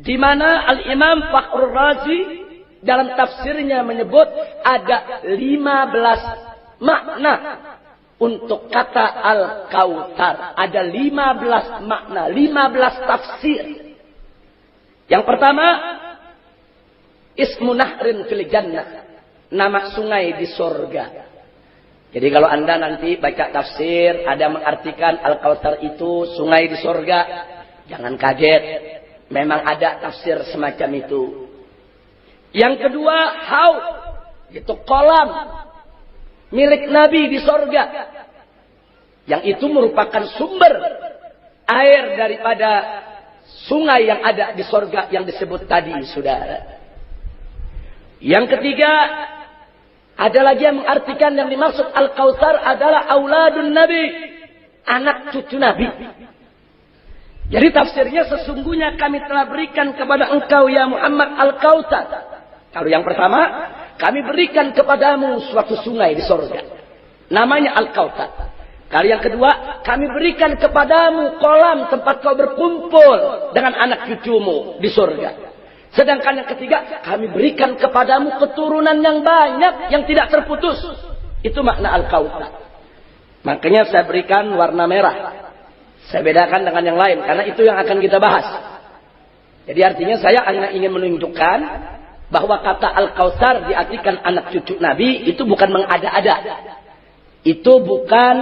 di mana Al-Imam Fakhrur Razi dalam tafsirnya menyebut ada 15 makna untuk kata Al-Kautsar. Ada 15 makna, 15 tafsir. Yang pertama, ismu nahrin fil jannah, nama sungai di surga. Jadi kalau Anda nanti baca tafsir, ada mengartikan Al-Kautsar itu sungai di surga, jangan kaget. Memang ada tafsir semacam itu. Yang kedua, haud, itu kolam milik Nabi di surga. Yang itu merupakan sumber air daripada sungai yang ada di surga yang disebut tadi, saudara. Yang ketiga, ada lagi yang mengartikan yang dimaksud Al-Kautsar adalah auladun Nabi, anak cucu Nabi. Jadi tafsirnya, sesungguhnya kami telah berikan kepada engkau ya Muhammad Al-Kautsar. Kalau yang pertama, kami berikan kepadamu suatu sungai di surga, namanya Al-Kautsar. Kalau yang kedua, kami berikan kepadamu kolam tempat kau berkumpul dengan anak cucumu di surga. Sedangkan yang ketiga, kami berikan kepadamu keturunan yang banyak yang tidak terputus. Itu makna Al-Kautsar. Makanya saya berikan warna merah. Saya bedakan dengan yang lain karena itu yang akan kita bahas. Jadi artinya saya hanya ingin menunjukkan bahwa kata Al-Kautsar diartikan anak cucu Nabi itu bukan mengada-ada. Itu bukan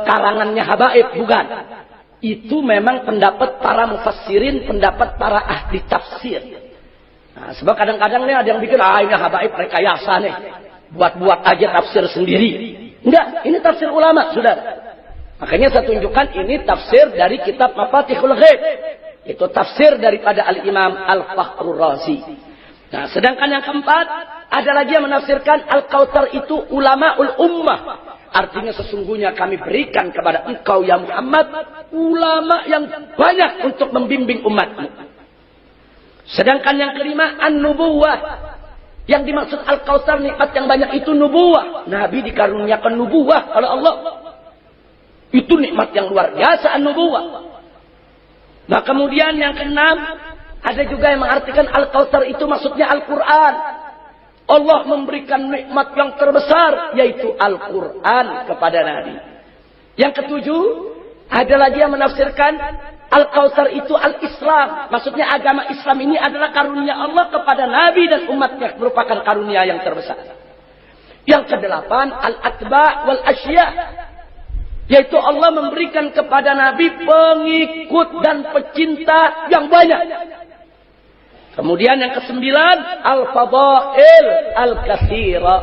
karangannya habaib, bukan. Itu memang pendapat para mufassirin, pendapat para ahli tafsir. Nah, sebab kadang-kadang nih ada yang bikin, ini habaib rekayasa nih, buat-buat aja tafsir sendiri. Enggak, ini tafsir ulama, saudara. Makanya saya tunjukkan ini tafsir dari kitab Mafatihul Ghaib. Itu tafsir daripada Al-Imam Al-Fakhrur Razi. Nah, sedangkan yang keempat, ada lagi yang menafsirkan Al-Kautsar itu ulamaul ummah. Artinya sesungguhnya kami berikan kepada engkau ya Muhammad ulama yang banyak untuk membimbing umatmu. Sedangkan yang kelima, an-nubuwah. Yang dimaksud Al-Kautsar nikmat yang banyak itu nubuwah. Nabi dikaruniakan nubuwah oleh Allah. Itu nikmat yang luar biasa, an-nubuwah. Nah kemudian yang keenam, ada juga yang mengartikan Al-Kautsar itu maksudnya Al-Quran. Allah memberikan nikmat yang terbesar, yaitu Al-Quran kepada Nabi. Yang ketujuh, ada lagi yang menafsirkan Al-Kautsar itu Al-Islam. Maksudnya agama Islam ini adalah karunia Allah kepada Nabi dan umatnya, merupakan karunia yang terbesar. Yang kedelapan, Al-Atba' wal-Asya, yaitu Allah memberikan kepada Nabi pengikut dan pecinta yang banyak. Kemudian yang kesembilan, Al-Fadail Al-Katsira.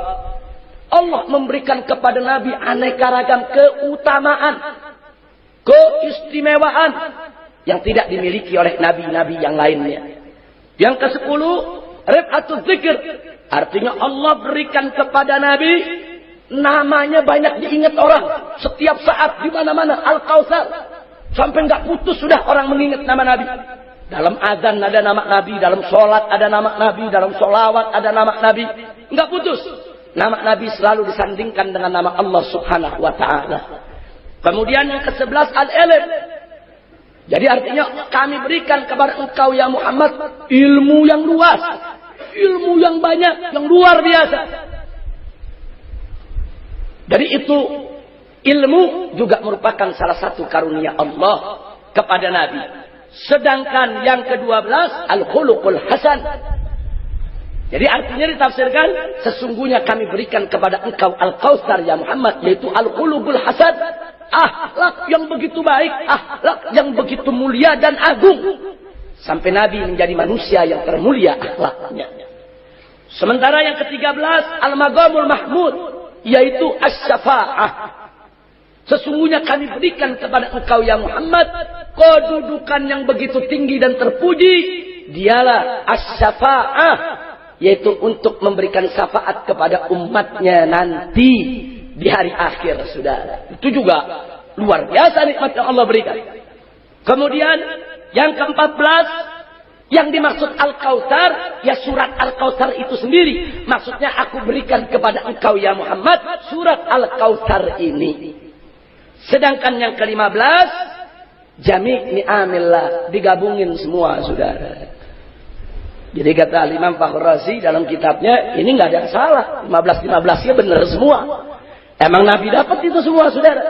Allah memberikan kepada Nabi aneka ragam keutamaan, keistimewaan yang tidak dimiliki oleh nabi-nabi yang lainnya. Yang ke-10, Rif'atul Dzikr. Artinya Allah berikan kepada Nabi namanya banyak diingat orang setiap saat di mana-mana, Al-Kautsar. Sampai enggak putus sudah orang mengingat nama Nabi. Dalam azan ada nama Nabi, dalam sholat ada nama Nabi, dalam sholawat ada nama Nabi. Enggak putus. Nama Nabi selalu disandingkan dengan nama Allah Subhanahu wa ta'ala. Kemudian yang ke-11, al-ilm. Jadi artinya kami berikan kepada engkau ya Muhammad ilmu yang luas, ilmu yang banyak, yang luar biasa. Dari itu ilmu juga merupakan salah satu karunia Allah kepada Nabi. Sedangkan yang ke-12, al-khuluqul hasan. Jadi artinya ditafsirkan, sesungguhnya kami berikan kepada engkau Al-Kautsar ya Muhammad, yaitu al-khuluqul hasan. Akhlak yang begitu baik, akhlak yang begitu mulia dan agung. Sampai Nabi menjadi manusia yang termulia akhlaknya. Sementara yang ke-13, al-maqamul mahmud, yaitu as-syafa'ah. Sesungguhnya kami berikan kepada engkau ya Muhammad kedudukan yang begitu tinggi dan terpuji. Dialah as-syafa'ah, yaitu untuk memberikan syafaat kepada umatnya nanti di hari akhir, saudara. Itu juga luar biasa nikmat yang Allah berikan. Kemudian yang ke-14, yang dimaksud Al-Kautsar, ya surat Al-Kautsar itu sendiri. Maksudnya aku berikan kepada engkau ya Muhammad surat Al-Kautsar ini. Sedangkan yang ke-15, Jami' ni'amillah, digabungin semua, saudara. Jadi kata Imam Fakhr Razi dalam kitabnya, ini nggak ada yang salah. 15-15-nya benar semua. Emang Nabi dapat itu semua, saudara.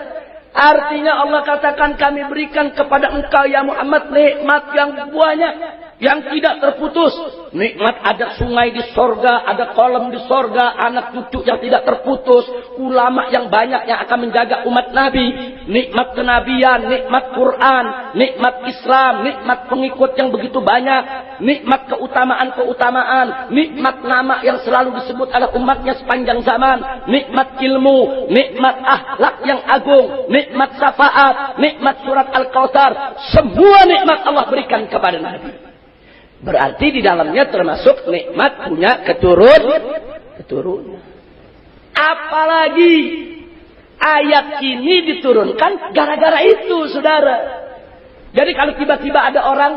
Artinya Allah katakan, kami berikan kepada engkau ya Muhammad nikmat yang banyak, yang tidak terputus. Nikmat ada sungai di sorga, ada kolam di sorga, anak cucu yang tidak terputus, ulama yang banyak yang akan menjaga umat Nabi, nikmat kenabian, nikmat Quran, nikmat Islam, nikmat pengikut yang begitu banyak, nikmat keutamaan-keutamaan, nikmat nama yang selalu disebut oleh umatnya sepanjang zaman, nikmat ilmu, nikmat akhlak yang agung, nikmat syafaat, nikmat surat Al-Kautsar, semua nikmat Allah berikan kepada Nabi. Berarti di dalamnya termasuk nikmat punya keturunan. Apalagi ayat ini diturunkan gara-gara itu, saudara. Jadi kalau tiba-tiba ada orang,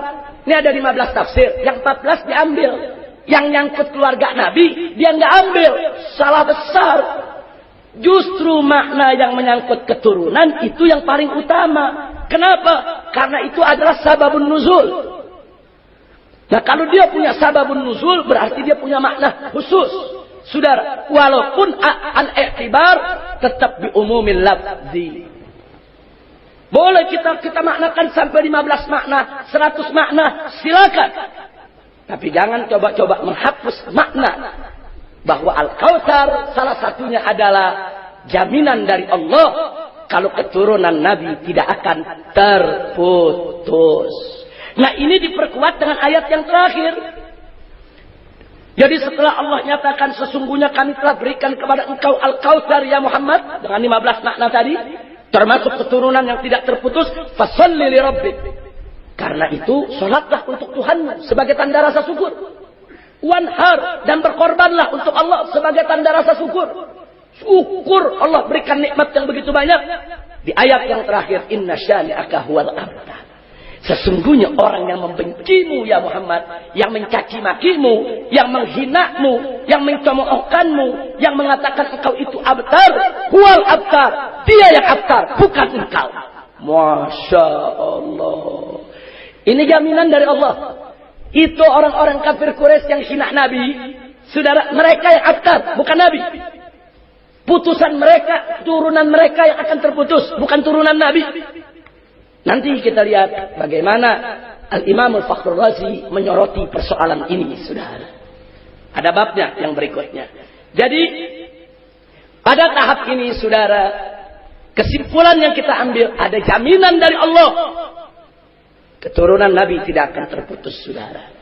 ini ada 15 tafsir, yang 14 diambil, yang nyangkut keluarga Nabi dia nggak ambil, salah besar. Justru makna yang menyangkut keturunan itu yang paling utama. Kenapa? Karena itu adalah sababun nuzul. Nah, kalau dia punya sababun nuzul, berarti dia punya makna khusus. Saudara, walaupun al-i'tibar tetap bi umumil lafzi. Boleh kita maknakan sampai 15 makna, 100 makna, silakan. Tapi jangan coba-coba menghapus makna bahwa Al-Kautsar salah satunya adalah jaminan dari Allah kalau keturunan Nabi tidak akan terputus. Nah, ini diperkuat dengan ayat yang terakhir. Jadi setelah Allah nyatakan sesungguhnya kami telah berikan kepada engkau Al-Kautsar ya Muhammad dengan 15 makna tadi, termasuk keturunan yang tidak terputus, fasholli li rabbik. Karena itu salatlah untuk Tuhanmu sebagai tanda rasa syukur. Wanhar, dan berkorbanlah untuk Allah sebagai tanda rasa syukur. Syukur Allah berikan nikmat yang begitu banyak. Di ayat yang terakhir, inna syani'aka huwal abtar. Sesungguhnya orang yang membencimu ya Muhammad, yang mencaci makimu, yang menghinamu, yang mencemoohkanmu, yang mengatakan engkau itu abtar, huwal abtar, dia yang abtar, bukan engkau. Masya Allah. Ini jaminan dari Allah. Itu orang-orang kafir Quraisy yang hina Nabi, saudara, mereka yang abtar, bukan Nabi. Putusan mereka, turunan mereka yang akan terputus, bukan turunan Nabi. Nanti kita lihat bagaimana Al-Imam Fakhr Razi menyoroti persoalan ini, saudara. Ada babnya yang berikutnya. Jadi pada tahap ini, saudara, kesimpulan yang kita ambil, ada jaminan dari Allah. Keturunan Nabi tidak akan terputus, saudara.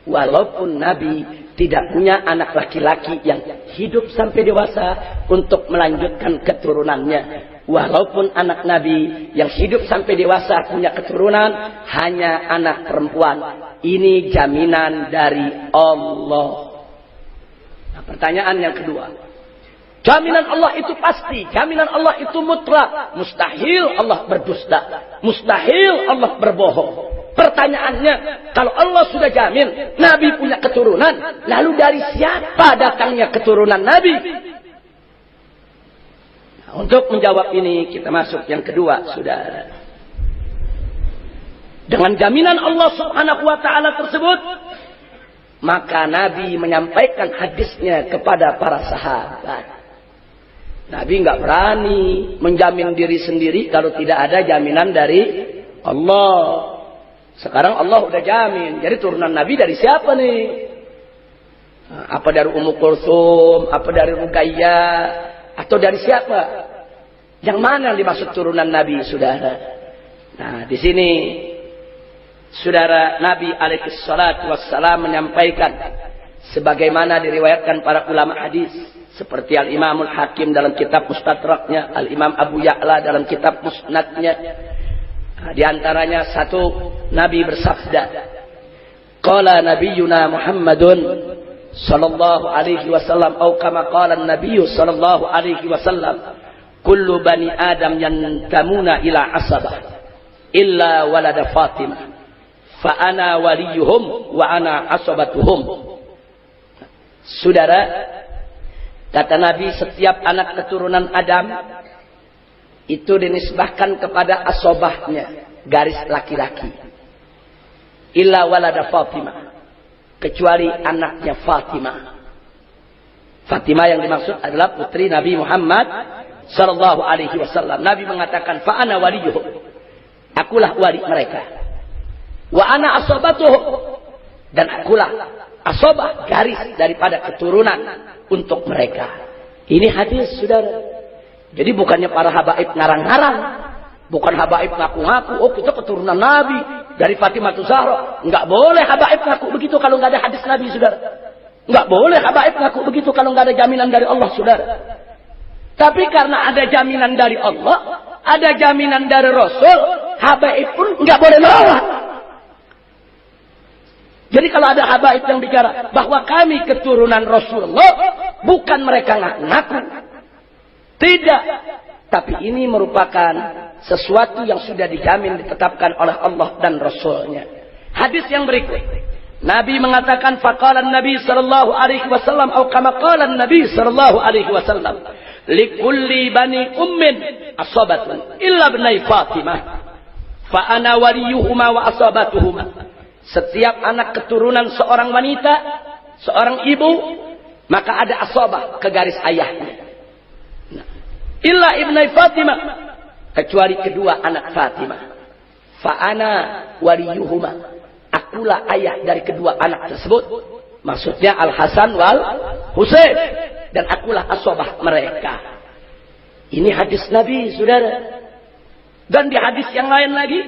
Walaupun Nabi tidak punya anak laki-laki yang hidup sampai dewasa untuk melanjutkan keturunannya. Walaupun anak Nabi yang hidup sampai dewasa punya keturunan hanya anak perempuan. Ini jaminan dari Allah. Nah, pertanyaan yang kedua. Jaminan Allah itu pasti. Jaminan Allah itu mutlak. Mustahil Allah berdusta. Mustahil Allah berbohong. Pertanyaannya, kalau Allah sudah jamin Nabi punya keturunan, lalu dari siapa datangnya keturunan Nabi? Untuk menjawab ini kita masuk yang kedua, saudara. Dengan jaminan Allah Subhanahu wa taala tersebut, maka Nabi menyampaikan hadisnya kepada para sahabat. Nabi nggak berani menjamin diri sendiri kalau tidak ada jaminan dari Allah. Sekarang Allah udah jamin. Jadi turunan Nabi dari siapa nih? Apa dari Ummu Kulsum? Apa dari Ruqayyah? Atau dari siapa? Yang mana yang dimaksud turunan Nabi, saudara? Nah, di sini saudara, Nabi alaihi salatu wassalam menyampaikan sebagaimana diriwayatkan para ulama hadis, seperti Al-Imamul Hakim dalam kitab Mustadraknya, Al-Imam Abu Ya'la dalam kitab Musnadnya. Nah, di antaranya satu, Nabi bersabda, qala nabiyyuna Muhammadun sallallahu alaihi wasallam, atau kama qala an-nabiy sallallahu alaihi wasallam, kullu bani Adam yantamuna ila asabah illa walada Fatimah fa ana waliyuhum wa ana asabatuhum. Saudara, kata Nabi, setiap anak keturunan Adam itu dinisbahkan kepada asobahnya. garis laki-laki. Illa walada Fatimah, kecuali anaknya Fatimah. Fatimah yang dimaksud adalah putri Nabi Muhammad sallallahu alaihi wasallam. Nabi mengatakan, fa ana waliyuhum, akulah wali mereka. Wa ana asabatuhum, dan akulah asabah, garis daripada keturunan untuk mereka. Ini hadis, saudara. Jadi bukannya para habaib ngarang-ngarang, bukan habaib ngaku-ngaku, oh kita keturunan Nabi dari Fatimah Zahra. Enggak boleh habaib ngaku begitu kalau enggak ada hadis Nabi, saudara. Enggak boleh habaib ngaku begitu kalau enggak ada jaminan dari Allah, saudara. Tapi karena ada jaminan dari Allah, ada jaminan dari Rasul, habaib pun enggak boleh nolak. Jadi kalau ada habaib yang bicara bahwa kami keturunan Rasulullah, bukan mereka ngaku-ngaku. Tidak. Tapi ini merupakan sesuatu yang sudah dijamin, ditetapkan oleh Allah dan Rasulnya. Hadis yang berikut. Nabi mengatakan, faqalan Nabi sallallahu alaihi wasallam, atau kama qalan Nabi sallallahu alaihi wasallam, likulli bani ummin asabatun illa bnai Fatimah, fa ana waliyuhuma wa asabatuhuma. Setiap anak keturunan seorang wanita, seorang ibu, maka ada asabah ke garis ayahnya. Nah, illa ibnai Fatimah, kecuali kedua anak Fatimah. Fa ana waliyuhuma, akulah ayah dari kedua anak tersebut. Maksudnya Al Hasan wal Husain, dan akulah asabah mereka. Ini hadis Nabi, saudara. Dan di hadis yang lain lagi,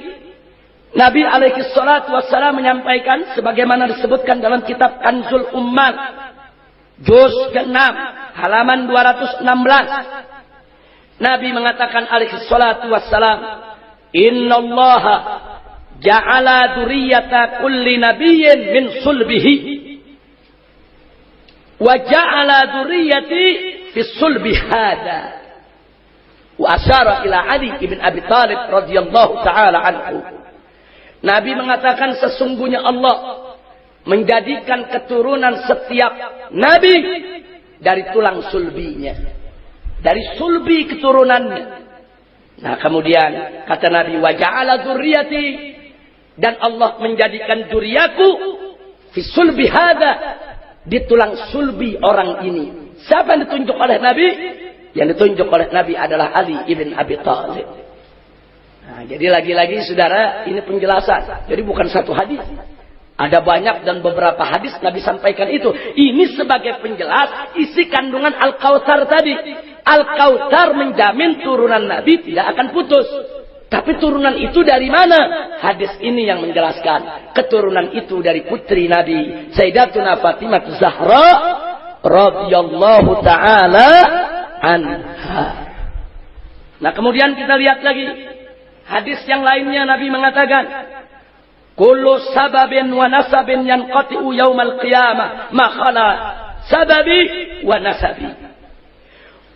Nabi alaihi salatu wassalam menyampaikan sebagaimana disebutkan dalam kitab Kanzul Ummal juz ke-6 halaman 216. Nabi mengatakan alaihi salatu wassalam, innallaha ja'ala dzurriyyata kulli nabiyyin min sulbihi wa ja'ala dzurriyyati fi sulbi hada. Wa asyara ila Ali ibn Abi Thalib radhiyallahu taala anhu. Nabi mengatakan sesungguhnya Allah menjadikan keturunan setiap nabi dari tulang sulbinya, dari sulbi keturunannya. Nah kemudian kata Nabi, wa ja'ala dzurriyyati, dan Allah menjadikan dzurriyaku fi sulbi hada, di tulang sulbi orang ini. Siapa yang ditunjuk oleh Nabi? Yang ditunjuk oleh Nabi adalah Ali ibn Abi Thalib. Nah, jadi lagi-lagi saudara, ini penjelasan. Jadi bukan satu hadis. Ada banyak dan beberapa hadis Nabi sampaikan itu. Ini sebagai penjelas isi kandungan Al-Kautsar tadi. Al-Kautsar menjamin turunan Nabi tidak akan putus. Tapi turunan itu dari mana? Hadis ini yang menjelaskan. Keturunan itu dari putri Nabi Sayyidatuna Fatimah Zahra radhiyallahu taala anha. Nah, kemudian kita lihat lagi hadis yang lainnya. Nabi mengatakan, kullu sababin wa nasabin yanqati'u yaumal qiyamah ma khala sababi wa nasabi.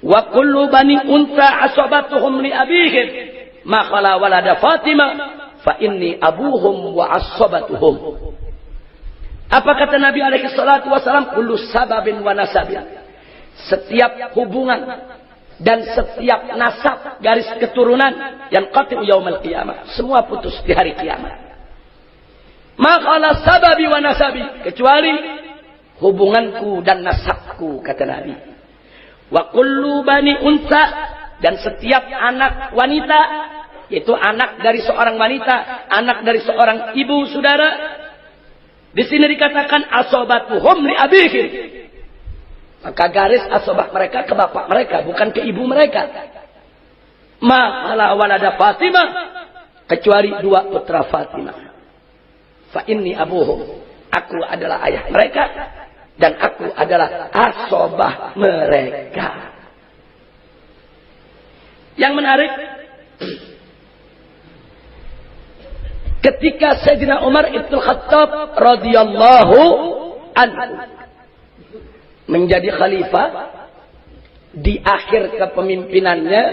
Wa kullu bani unta asabatuhum li abihim ma khala walada Fatimah fa inni abuhum wa asabatuhum. Apa kata Nabi alaihi salatu wasalam? Kullu sababin wa nasabin. Setiap hubungan dan setiap nasab, garis keturunan, yang qati'u yaumal qiyamah, semua putus di hari kiamat. Maka sababi wa nasabi, kecuali hubunganku dan nasabku, kata Nabi. Wa kullu bani unsa, dan setiap anak wanita, yaitu anak dari seorang wanita, anak dari seorang ibu, saudara. Di sini dikatakan asabatuhum li abihim. Maka garis asabah mereka ke bapak mereka, bukan ke ibu mereka. Ma ala walada Fatimah, kecuali dua putra Fatimah. Fa inni abuhum, aku adalah ayah mereka, dan aku adalah asabah mereka. Yang menarik, ketika Sayyidina Umar ibn Khattab radhiyallahu anhu menjadi khalifah di akhir kepemimpinannya,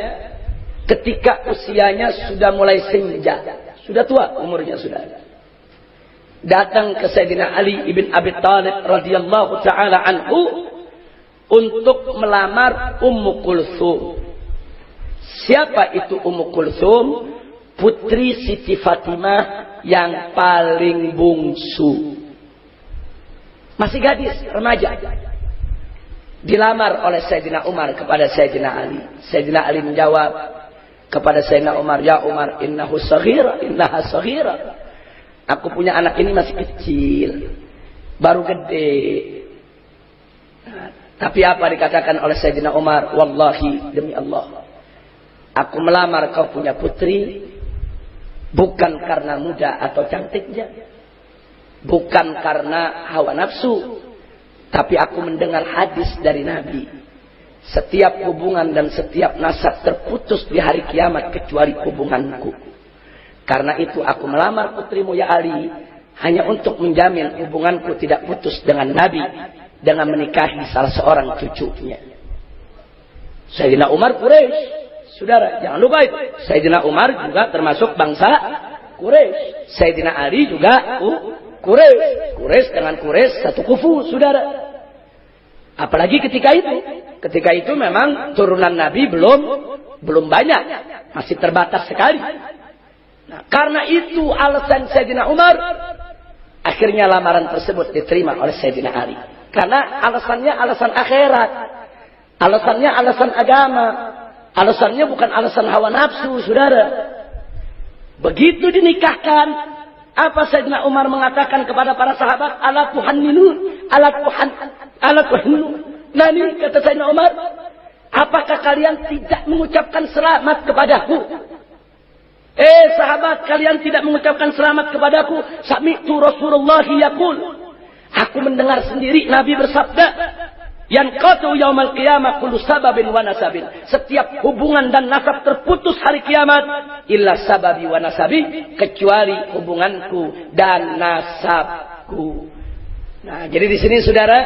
ketika usianya sudah mulai senja, sudah tua umurnya sudah, datang ke Sayyidina Ali ibn Abi Thalib radhiyallahu taala anhu untuk melamar Ummu Kulsum. Siapa itu Ummu Kulsum? putri Siti Fatimah yang paling bungsu. Masih gadis, remaja. Dilamar oleh Sayyidina Umar kepada Sayyidina Ali. Sayyidina Ali menjawab kepada Sayyidina Umar, "Ya Umar, innahu saghira, innaha saghira." Aku punya anak ini masih kecil, baru gede. Tapi apa dikatakan oleh Sayyidina Umar? "Wallahi, demi Allah, aku melamar kau punya putri bukan karena muda atau cantiknya, bukan karena hawa nafsu, tapi aku mendengar hadis dari Nabi. Setiap hubungan dan setiap nasab terputus di hari kiamat kecuali hubunganku. Karena itu aku melamar putrimu ya Ali, hanya untuk menjamin hubunganku tidak putus dengan Nabi dengan menikahi salah seorang cucunya." Sayyidina Umar Quraisy, saudara, jangan lupa itu. Sayyidina Umar juga termasuk bangsa Quraisy. Sayyidina Ali juga Quraisy. Quraisy dengan Quraisy satu kufu, saudara. Apalagi ketika itu memang turunan Nabi belum banyak, masih terbatas sekali. Nah, karena itu alasan Sayyidina Umar, akhirnya lamaran tersebut diterima oleh Sayyidina Ali. Karena alasannya alasan akhirat, alasannya alasan agama, alasannya bukan alasan hawa nafsu, saudara. Begitu dinikahkan, apa Sayyidina Umar mengatakan kepada para sahabat? Ala tuhanninu, ala tuhanninu. Nani, kata Sayyidina Umar, apakah kalian tidak mengucapkan selamat kepadaku? Sahabat, kalian tidak mengucapkan selamat kepadaku. Sami'tu Rasulullah yaqul. Aku mendengar sendiri Nabi bersabda, yanqatu yaumal qiyamah kullu sababin wa nasabin. Setiap hubungan dan nasab terputus hari kiamat illa sababi wa nasabi, kecuali hubunganku dan nasabku. Nah, jadi di sini saudara,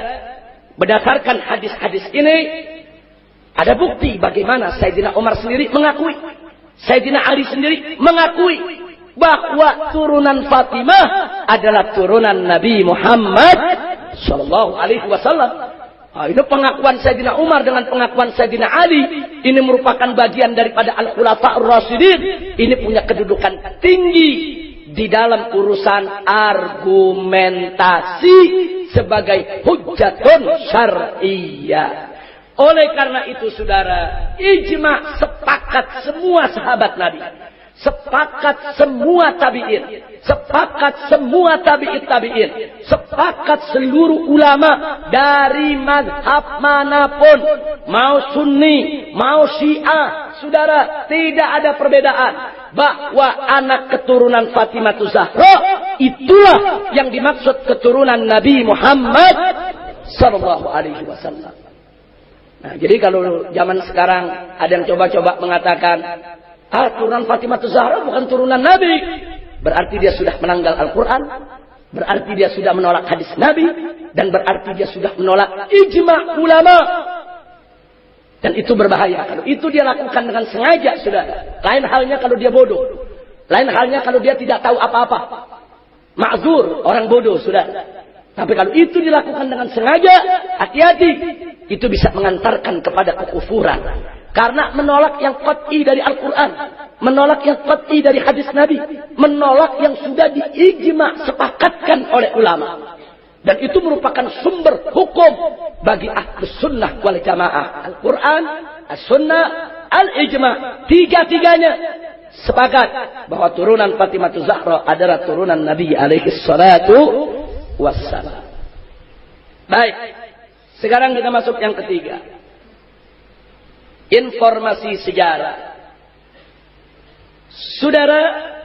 berdasarkan hadis-hadis ini ada bukti bagaimana Sayyidina Umar sendiri mengakui, Sayyidina Ali sendiri mengakui bahwa turunan Fatimah adalah turunan Nabi Muhammad sallallahu alaihi wasallam. Ini pengakuan Sayyidina Umar dengan pengakuan Sayyidina Ali, ini merupakan bagian daripada Al-Khulafa'ur Rasyidin. Ini punya kedudukan tinggi di dalam urusan argumentasi sebagai hujjatun syar'iyyah. Oleh karena itu saudara, ijma, sepakat semua sahabat Nabi, sepakat semua tabi'in, sepakat semua tabi'in, sepakat seluruh ulama dari mazhab manapun, mau Sunni, mau Syiah, saudara, tidak ada perbedaan bahwa anak keturunan Fatimah Zahra itulah yang dimaksud keturunan Nabi Muhammad sallallahu alaihi wasallam. Nah, jadi kalau zaman sekarang ada yang coba-coba mengatakan, turunan Fatimah Zahra bukan turunan Nabi, berarti dia sudah menanggal Al-Quran, berarti dia sudah menolak hadis Nabi, dan berarti dia sudah menolak ijma ulama. Dan itu berbahaya. Kalau itu dia lakukan dengan sengaja, saudara. Lain halnya kalau dia bodoh. Lain halnya kalau dia tidak tahu apa-apa. Ma'zur, orang bodoh, saudara. Tapi kalau itu dilakukan dengan sengaja, hati-hati. Itu bisa mengantarkan kepada kekufuran. Karena menolak yang qat'i dari Al-Quran, menolak yang qat'i dari hadis Nabi, menolak yang sudah diijma sepakatkan oleh ulama. Dan itu merupakan sumber hukum bagi ahlus sunnah wal jamaah. Al-Quran, as-sunnah, al-ijma, tiga-tiganya sepakat bahwa turunan Fatimah Zahra adalah turunan Nabi alaihi salatu wassalam. Baik. Sekarang kita masuk yang ketiga. Informasi sejarah. Saudara,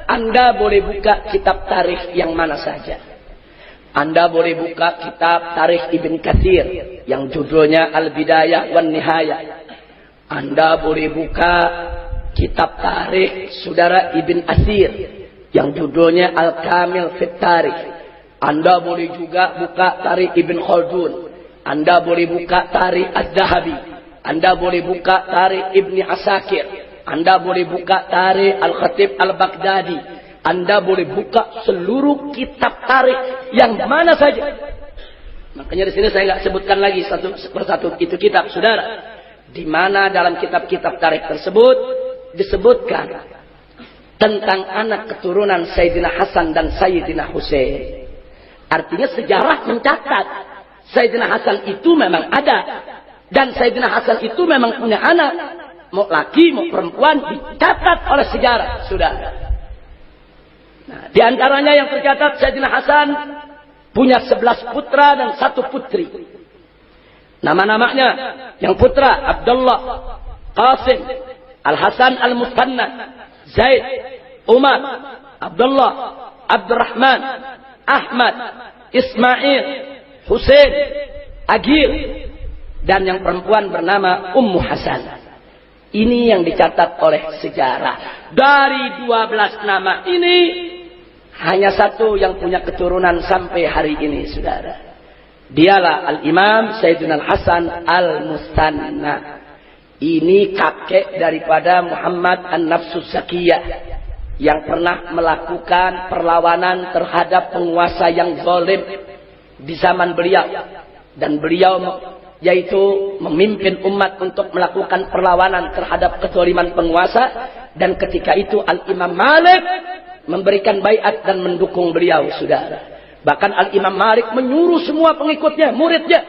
Anda boleh buka kitab tarikh yang mana saja. Anda boleh buka kitab tarikh Ibn Katsir yang judulnya Al-Bidayah wan Nihayah. Anda boleh buka kitab tarikh saudara Ibn Athir yang judulnya Al-Kamil fit Tarikh. Anda boleh juga buka tarikh Ibn Khaldun. Anda boleh buka tarikh Az-Zahabi. Anda boleh buka tarikh Ibni Asakir. Anda boleh buka tarikh Al-Khatib Al-Baghdadi. Anda boleh buka seluruh kitab tarikh yang mana saja. Makanya di sini saya nggak sebutkan lagi satu persatu itu kitab, saudara. Di mana dalam kitab-kitab tarikh tersebut disebutkan tentang anak keturunan Sayyidina Hasan dan Sayyidina Husain. Artinya sejarah mencatat Sayyidina Hasan itu memang ada, dan Sayyidina Hasan itu memang punya anak, mau laki mau perempuan, dicatat oleh sejarah, sudah. Nah, di antaranya yang tercatat, Sayyidina Hasan punya 11 putra dan 1 putri. Nama-namanya, yang putra Abdullah, Qasim, Al-Hasan Al-Musanna, Zaid, Umar, Abdullah, Abdurrahman, Ahmad, Ismail, Husain, Agil, dan yang perempuan bernama Ummu Hasan. Ini yang dicatat oleh sejarah. Dari 12 nama ini, hanya 1 yang punya keturunan sampai hari ini, saudara. Dialah Al-Imam Sayyidina Al-Hasan Al-Musanna. Ini kakek daripada Muhammad An-Nafsus Zakiyah, yang pernah melakukan perlawanan terhadap penguasa yang zalim di zaman beliau. Dan beliau yaitu memimpin umat untuk melakukan perlawanan terhadap kezaliman penguasa. Dan ketika itu Al-Imam Malik memberikan baiat dan mendukung beliau, saudara. Bahkan Al-Imam Malik menyuruh semua pengikutnya, muridnya,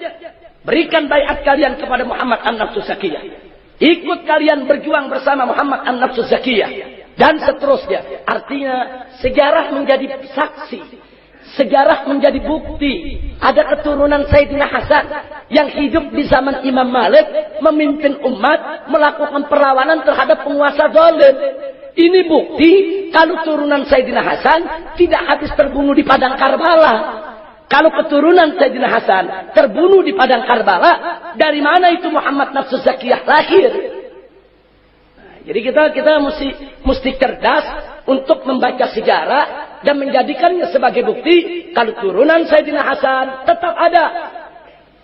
berikan baiat kalian kepada Muhammad An-Nafsus Zakiyah. Ikut kalian berjuang bersama Muhammad An-Nafsus Zakiyah. Dan seterusnya. Artinya sejarah menjadi saksi, sejarah menjadi bukti. Ada keturunan Sayyidina Hasan yang hidup di zaman Imam Malik, memimpin umat, melakukan perlawanan terhadap penguasa zalim. Ini bukti kalau turunan Sayyidina Hasan tidak habis terbunuh di padang Karbala. Kalau keturunan Sayyidina Hasan terbunuh di padang Karbala, dari mana itu Muhammad Nafsus Zakiyah lahir? Nah, jadi kita mesti cerdas untuk membaca sejarah dan menjadikannya sebagai bukti kalau turunan Sayyidina Hasan tetap ada.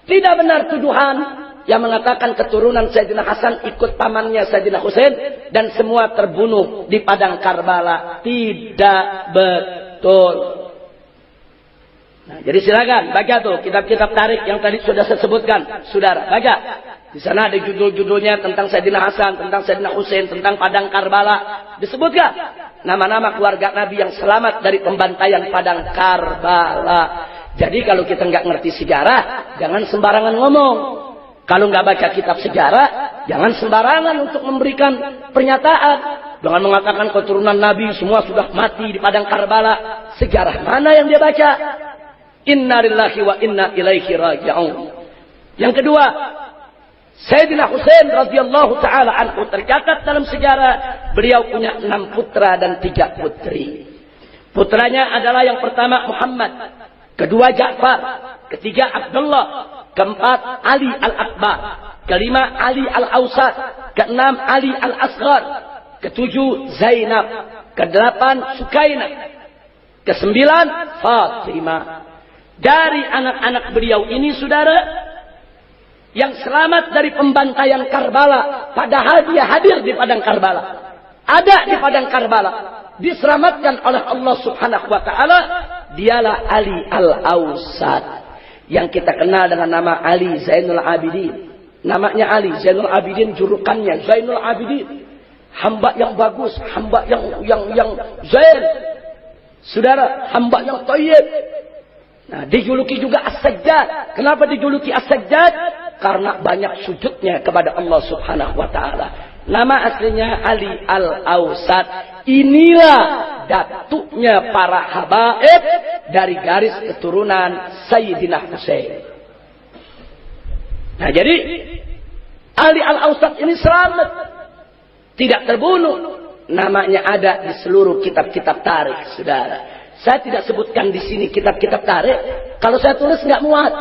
Tidak benar tuduhan yang mengatakan keturunan Sayyidina Hasan ikut pamannya Sayyidina Husain dan semua terbunuh di padang Karbala. Tidak betul. Nah, jadi silakan baca tuh kitab-kitab tarikh yang tadi sudah saya sebutkan, saudara. Baca. Di sana ada judul-judulnya tentang Sayyidina Hasan, tentang Sayyidina Husain, tentang padang Karbala. Disebutkan nama-nama keluarga Nabi yang selamat dari pembantaian padang Karbala. Jadi kalau kita nggak ngerti sejarah, jangan sembarangan ngomong. Kalau nggak baca kitab sejarah, jangan sembarangan untuk memberikan pernyataan. Jangan mengatakan keturunan Nabi semua sudah mati di padang Karbala. Sejarah mana yang dia baca? Inna lillahi wa inna ilaihi raji'un. Yang kedua, Sayyidina Husain radhiyallahu taala anhu tercatat dalam sejarah beliau punya 6 putra dan 3 putri. Putranya adalah yang pertama Muhammad, kedua Ja'far, ketiga Abdullah, keempat Ali Al-Akbar, kelima Ali Al-Awsat, keenam Ali Al-Asghar, ketujuh Zainab, kedelapan Sukainah, kesembilan Fatimah. Dari anak-anak beliau ini, saudara, yang selamat dari pembantaian Karbala, padahal dia hadir di padang Karbala, ada di padang Karbala, diselamatkan oleh Allah Subhanahu wa taala, dialah Ali Al-Awsat yang kita kenal dengan nama Ali Zainul Abidin. Namanya Ali Zainul Abidin, julukannya Zainul Abidin, hamba yang bagus, hamba yang zain, saudara, hamba yang thayyib. Nah, dijuluki juga As-Sajjad. Kenapa dijuluki As-Sajjad? Karena banyak sujudnya kepada Allah Subhanahu wa taala. Nama aslinya Ali Al-Awsat. Inilah datuknya para habaib dari garis keturunan Sayyidina Husain. Nah, jadi Ali Al-Awsat ini selamat, tidak terbunuh. Namanya ada di seluruh kitab-kitab tarikh, saudara. Saya tidak sebutkan di sini kitab-kitab tarikh. Kalau saya tulis nggak muat.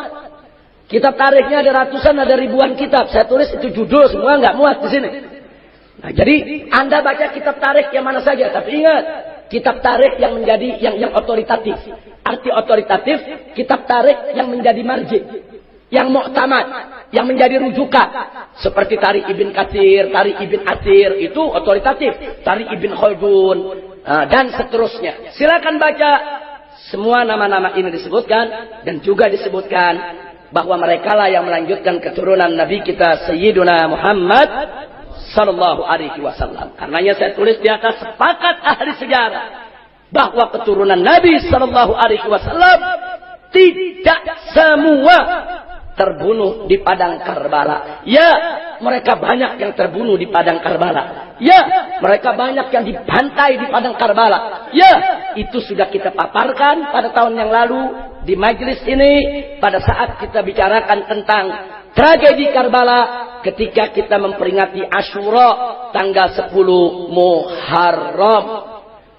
Kitab tarikhnya ada ratusan, ada ribuan kitab. Saya tulis itu judul semua nggak muat di sini. Nah, jadi Anda baca kitab tarikh yang mana saja, tapi ingat, kitab tarikh yang menjadi yang otoritatif. Arti otoritatif, kitab tarikh yang menjadi marji, yang mu'tamad, yang menjadi rujukan. Seperti Tarikh Ibn Katsir, Tarikh Ibn Athir, itu otoritatif. Tarikh Ibn Khaldun, dan seterusnya. Silakan baca. Semua nama-nama ini disebutkan, dan juga disebutkan bahwa mereka lah yang melanjutkan keturunan Nabi kita Sayyiduna Muhammad sallallahu alaihi wasallam. Karenanya saya tulis di atas, sepakat ahli sejarah bahwa keturunan Nabi sallallahu alaihi wasallam tidak semua terbunuh di padang Karbala. Ya, mereka banyak yang terbunuh di padang Karbala. Ya, mereka banyak yang dibantai di padang Karbala. Ya, itu sudah kita paparkan pada tahun yang lalu di majelis ini pada saat kita bicarakan tentang tragedi Karbala ketika kita memperingati Asyura tanggal 10 Muharram.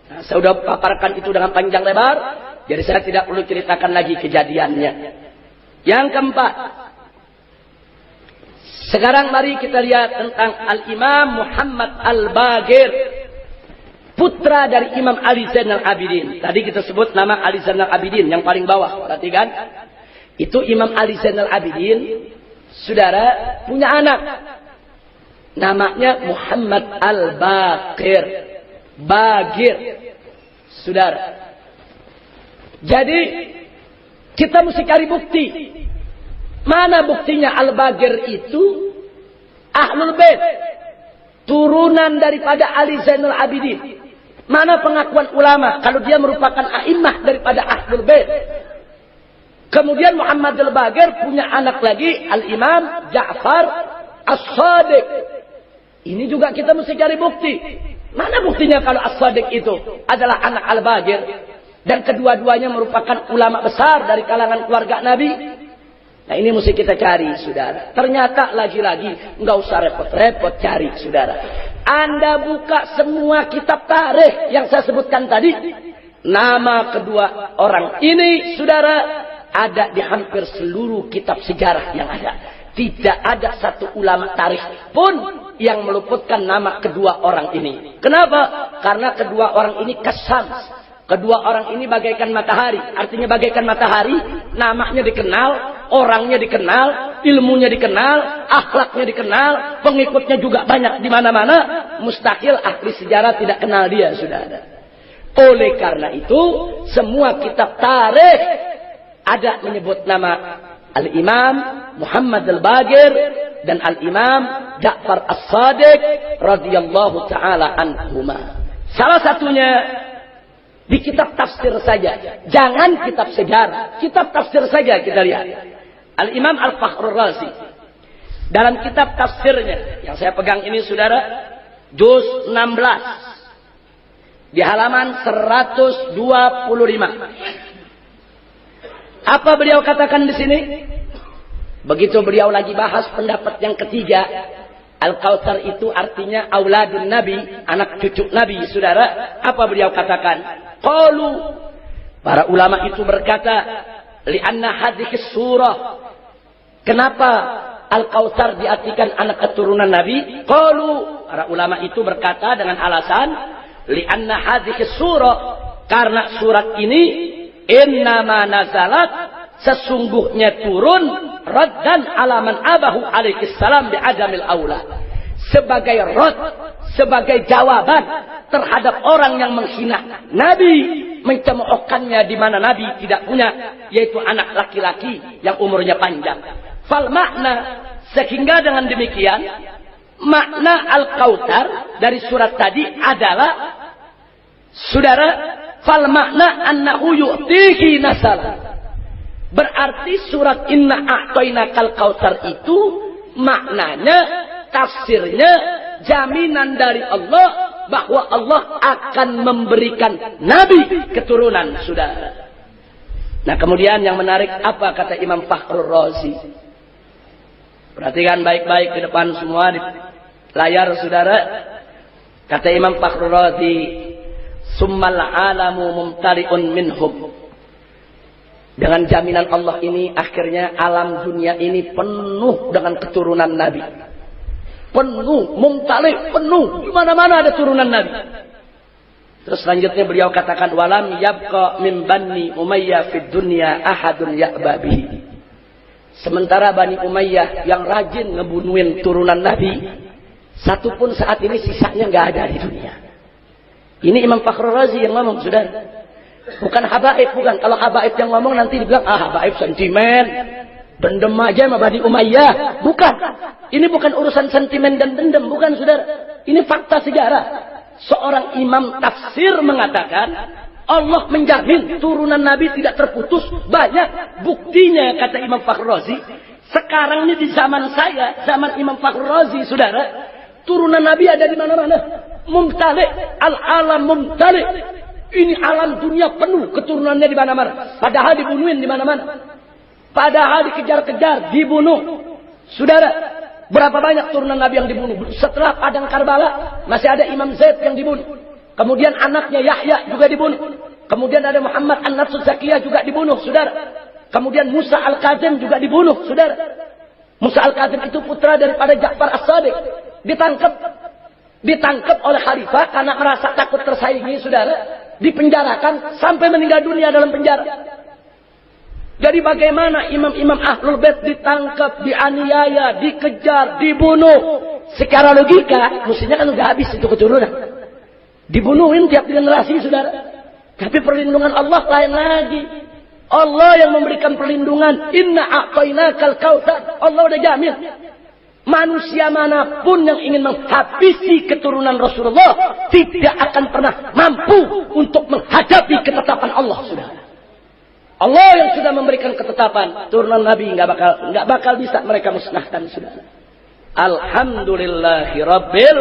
Nah, saya sudah paparkan itu dengan panjang lebar, jadi saya tidak perlu ceritakan lagi kejadiannya. Yang keempat, sekarang mari kita lihat tentang Al-Imam Muhammad Al-Baqir, putra dari Imam Ali Zainal Abidin. Tadi kita sebut nama Ali Zainal Abidin yang paling bawah, perhatikan. Itu Imam Ali Zainal Abidin, saudara, punya anak. Namanya Muhammad Al-Baqir. Baqir. Saudara. Jadi, kita mesti cari bukti. Mana buktinya Al-Baqir itu Ahlul Bait, turunan daripada Ali Zainal Abidin. Mana pengakuan ulama kalau dia merupakan a'immah daripada Ahlul Bait. Kemudian Muhammad Al-Baqir punya anak lagi, Al-Imam Ja'far As-Shadiq. Ini juga kita mesti cari bukti. Mana buktinya kalau As-Shadiq itu adalah anak Al-Baqir dan kedua-duanya merupakan ulama besar dari kalangan keluarga Nabi? Nah, ini mesti kita cari, saudara. Ternyata lagi-lagi nggak usah repot-repot cari, saudara. Anda buka semua kitab tarikh yang saya sebutkan tadi, nama kedua orang ini, saudara, ada di hampir seluruh kitab sejarah yang ada. Tidak ada satu ulama tarikh pun yang meluputkan nama kedua orang ini. Kenapa? Karena kedua orang ini kasam. Kedua orang ini bagaikan matahari. Artinya bagaikan matahari, namanya dikenal, orangnya dikenal, ilmunya dikenal, akhlaknya dikenal, pengikutnya juga banyak di mana-mana. Mustahil ahli sejarah tidak kenal dia, saudara. Oleh karena itu, semua kitab tarikh ada menyebut nama Al-Imam Muhammad Al-Baqir dan Al-Imam Ja'far As-Shadiq radhiyallahu taala anhuma. Salah satunya di kitab tafsir saja. Jangan kitab sejarah. Kitab tafsir saja kita lihat. Al-Imam Al-Fakhrur Razi. Dalam kitab tafsirnya. Yang saya pegang ini, saudara. Juz 16. Di halaman 125. Apa beliau katakan di sini? Begitu beliau lagi bahas pendapat yang ketiga. Al-Kautsar itu artinya auladun Nabi. Anak cucu Nabi, saudara. Apa beliau katakan? Qalu, para ulama itu berkata, li'anna hadhihi surah. Kenapa Al-Kautsar diartikan anak keturunan Nabi? Qalu, para ulama itu berkata dengan alasan li'anna hadhihi surah, karena surat ini innama nazalat, sesungguhnya turun raddan alaman abahu alaihi salam bi adamil aula, sebagai rad, sebagai jawaban terhadap orang yang menghina Nabi, mencemoohkannya di mana Nabi tidak punya, yaitu anak laki-laki yang umurnya panjang. Fal makna, sehingga dengan demikian makna Al-Kautsar dari surat tadi adalah, saudara, fal makna annahu yu'tihi nasala. Berarti surat Inna A'tainakal Kautsar itu maknanya, tafsirnya, jaminan dari Allah bahwa Allah akan memberikan Nabi keturunan, saudara. Nah, kemudian yang menarik apa kata Imam Fakhrur Razi? Perhatikan baik-baik di depan semua di layar, saudara. Kata Imam Fakhrur Razi, summal alamu mumtari'un minhum. Dengan jaminan Allah ini, akhirnya alam dunia ini penuh dengan keturunan Nabi. Penuh, mumtali', penuh. Di mana-mana ada turunan Nabi. Terus selanjutnya beliau katakan, walam yabqa min bani Umayyah fid dunya ahadun ya'ba bihi. Sementara Bani Umayyah yang rajin ngebunuhin turunan Nabi, satu pun saat ini sisanya nggak ada di dunia. Ini Imam Fakhrur Razi yang ngomong, saudara. Bukan habaib, bukan. Kalau habaib yang ngomong nanti dibilang, habaib sentimen. Dendam aja sama Bani Umayyah. Bukan. Ini bukan urusan sentimen dan dendam. Bukan, saudara. Ini fakta sejarah. Seorang imam tafsir mengatakan, Allah menjamin turunan Nabi tidak terputus. Banyak buktinya, kata Imam Fakhrul Razi. Sekarang ini di zaman saya, zaman Imam Fakhrul Razi, saudara, turunan Nabi ada di mana-mana. Mumtali, al-alam mumtali. Ini alam dunia penuh keturunannya di mana-mana. Padahal dibunuhin di mana-mana. Padahal dikejar-kejar, dibunuh. Saudara, berapa banyak turunan Nabi yang dibunuh? Setelah Padang Karbala, masih ada Imam Zaid yang dibunuh. Kemudian anaknya Yahya juga dibunuh. Kemudian ada Muhammad An-Nafsus Zakiyah juga dibunuh, saudara. Kemudian Musa Al-Kazim juga dibunuh, saudara. Musa Al-Kazim itu putra daripada Ja'far As-Sadiq. Ditangkap oleh khalifah karena merasa takut tersaingi, saudara. Dipenjarakan sampai meninggal dunia dalam penjara. Jadi bagaimana imam-imam Ahlul Bait ditangkap, dianiaya, dikejar, dibunuh? Secara logika, mestinya kan udah habis itu keturunan. Dibunuhin tiap generasi, saudara. Tapi perlindungan Allah lain lagi. Allah yang memberikan perlindungan. Inna a'tainakal kautsar. Allah udah jamin. Manusia manapun yang ingin menghabisi keturunan Rasulullah tidak akan pernah mampu untuk menghadapi ketetapan Allah, saudara. Allah yang sudah memberikan ketetapan turunan Nabi nggak bakal bisa mereka musnahkan, saudara. Alhamdulillahi Rabbil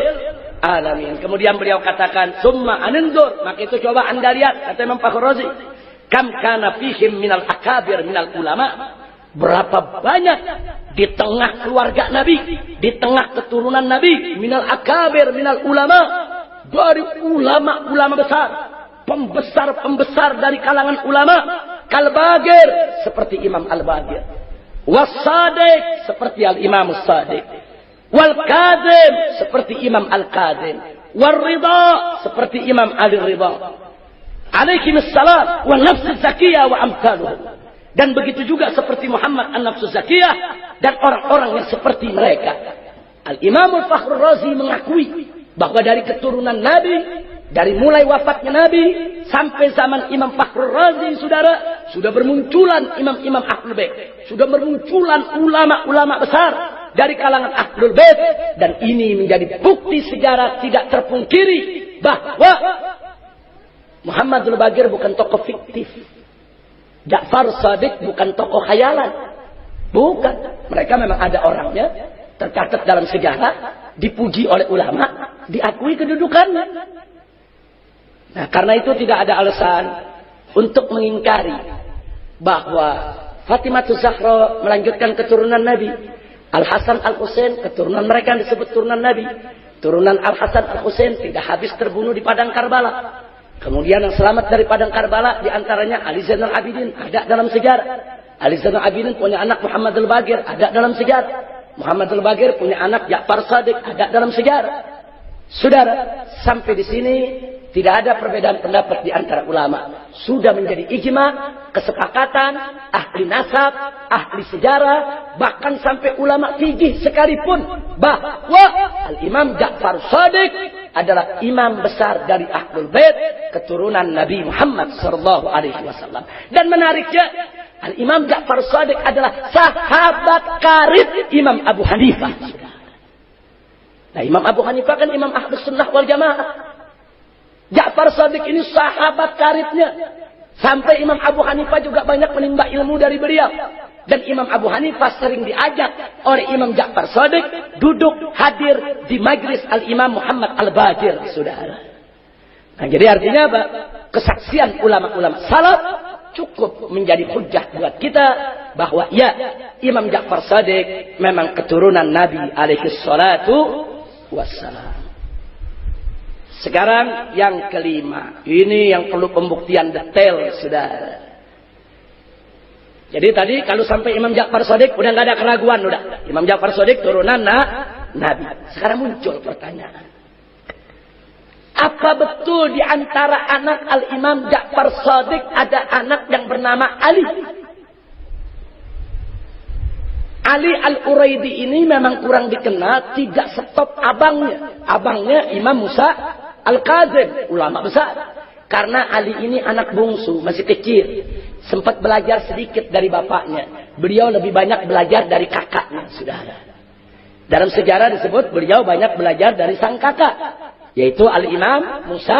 Alamin. Kemudian beliau katakan, summa anendur, maka itu coba anda lihat, kata Imam Fakhrul Razi, kam kana fihim minal akabir minal ulama, berapa banyak di tengah keluarga Nabi, di tengah keturunan Nabi, minal akabir minal ulama, dari ulama-ulama besar, pembesar-pembesar dari kalangan ulama. Kal-Bagir, seperti Imam Al-Bagir. Was-Sadiq, seperti Al-Imam As-Sadiq. Wal-Kazim, seperti Imam Al-Kazim. Wal-Ridha, seperti Imam Al-Ridha. Alaihimussalam, wa nafsu zakiyah wa amtaluh. Dan begitu juga seperti Muhammad an-Nafsu Zakiyah dan orang-orang yang seperti mereka. Al-Imam Fakhrul Razi mengakui bahwa dari keturunan Nabi, dari mulai wafatnya Nabi sampai zaman Imam Fakhrul Razi, saudara, sudah bermunculan imam-imam Ahlul Bait, sudah bermunculan ulama-ulama besar dari kalangan Ahlul Bait, dan ini menjadi bukti sejarah tidak terpungkiri bahwa Muhammadul Bagir bukan tokoh fiktif, Ja'far Shadiq bukan tokoh khayalan, bukan. Mereka memang ada orangnya, tercatat dalam sejarah, dipuji oleh ulama, diakui kedudukannya. Nah, karena itu tidak ada alasan untuk mengingkari bahwa Fatimah Zahra melanjutkan keturunan Nabi. Al-Hasan Al-Husain, keturunan mereka yang disebut turunan Nabi. Turunan Al-Hasan Al-Husain tidak habis terbunuh di Padang Karbala. Kemudian yang selamat dari Padang Karbala diantaranya Ali Zainal Abidin, ada dalam sejarah. Ali Zainal Abidin punya anak Muhammad Al-Bagir, ada dalam sejarah. Muhammad Al-Bagir punya anak Ja'far Shadiq, ada dalam sejarah. Saudara, sampai di sini tidak ada perbedaan pendapat di antara ulama. Sudah menjadi ijma, kesepakatan, ahli nasab, ahli sejarah, bahkan sampai ulama fikih sekalipun, bahwa Al-Imam Ja'far Shadiq adalah imam besar dari Ahlul Bait, keturunan Nabi Muhammad sallallahu alaihi wasallam. Dan menariknya, Al-Imam Ja'far Shadiq adalah sahabat karib Imam Abu Hanifah. Nah, Imam Abu Hanifah kan imam Ahlus Sunnah wal Jamaah. Ja'far Shadiq ini sahabat karibnya. Sampai Imam Abu Hanifah juga banyak menimba ilmu dari beliau. Dan Imam Abu Hanifah sering diajak oleh Imam Ja'far Shadiq duduk hadir di majlis Al-Imam Muhammad Al-Bagir, saudara. Nah, jadi artinya apa? Kesaksian ulama-ulama salaf cukup menjadi hujjah buat kita bahwa ya, Imam Ja'far Shadiq memang keturunan Nabi alaihi salatu wassalam. Sekarang yang kelima, ini yang perlu pembuktian detail, saudara. Jadi tadi kalau sampai Imam Ja'far Shadiq udah nggak ada keraguan, udah Imam Ja'far Shadiq turunan Nabi. Sekarang muncul pertanyaan, apa betul di antara anak Al-Imam Ja'far Shadiq ada anak yang bernama Ali? Ali Al-Uraidi ini memang kurang dikenal, tidak stop abangnya. Abangnya Imam Musa Al-Kazim, ulama besar. Karena Ali ini anak bungsu, masih kecil. sempat belajar sedikit dari bapaknya. Beliau lebih banyak belajar dari kakaknya, saudara. Dalam sejarah disebut beliau banyak belajar dari sang kakak, yaitu Al-Imam Musa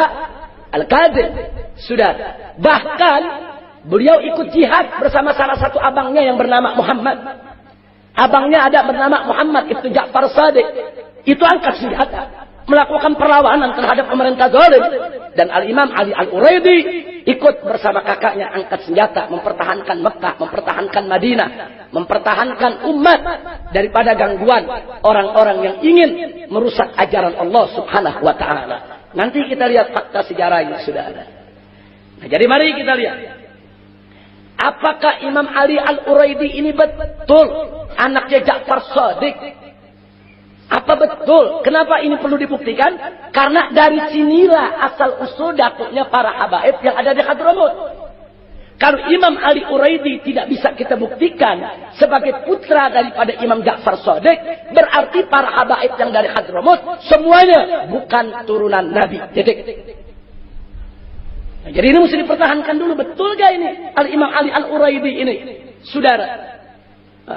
Al-Kadzim, saudara. Bahkan beliau ikut jihad bersama salah satu abangnya yang bernama Muhammad. Abangnya ada bernama Muhammad Ibnu Ja'far Shadiq. Itu angkat senjata, melakukan perlawanan terhadap pemerintah zalim. Dan Al-Imam Ali Al-Uraidi ikut bersama kakaknya angkat senjata, mempertahankan Mekah, mempertahankan Madinah, mempertahankan umat daripada gangguan orang-orang yang ingin merusak ajaran Allah Subhanahu wa taala. Nanti kita lihat fakta sejarahnya, saudara. Nah, jadi mari kita lihat, apakah Imam Ali Al-Uraidi ini betul anaknya Ja'far Shadiq? Apa betul? Kenapa ini perlu dibuktikan? Karena dari sinilah asal usul datuknya para habaib yang ada di Hadramut. Kalau Imam Ali Uraidi tidak bisa kita buktikan sebagai putra daripada Imam Ja'far Shadiq, berarti para habaib yang dari Hadramut semuanya bukan turunan Nabi. Nah, jadi ini mesti dipertahankan dulu, betul gak ini Al-Imam Ali Al-Uraidi ini, saudara,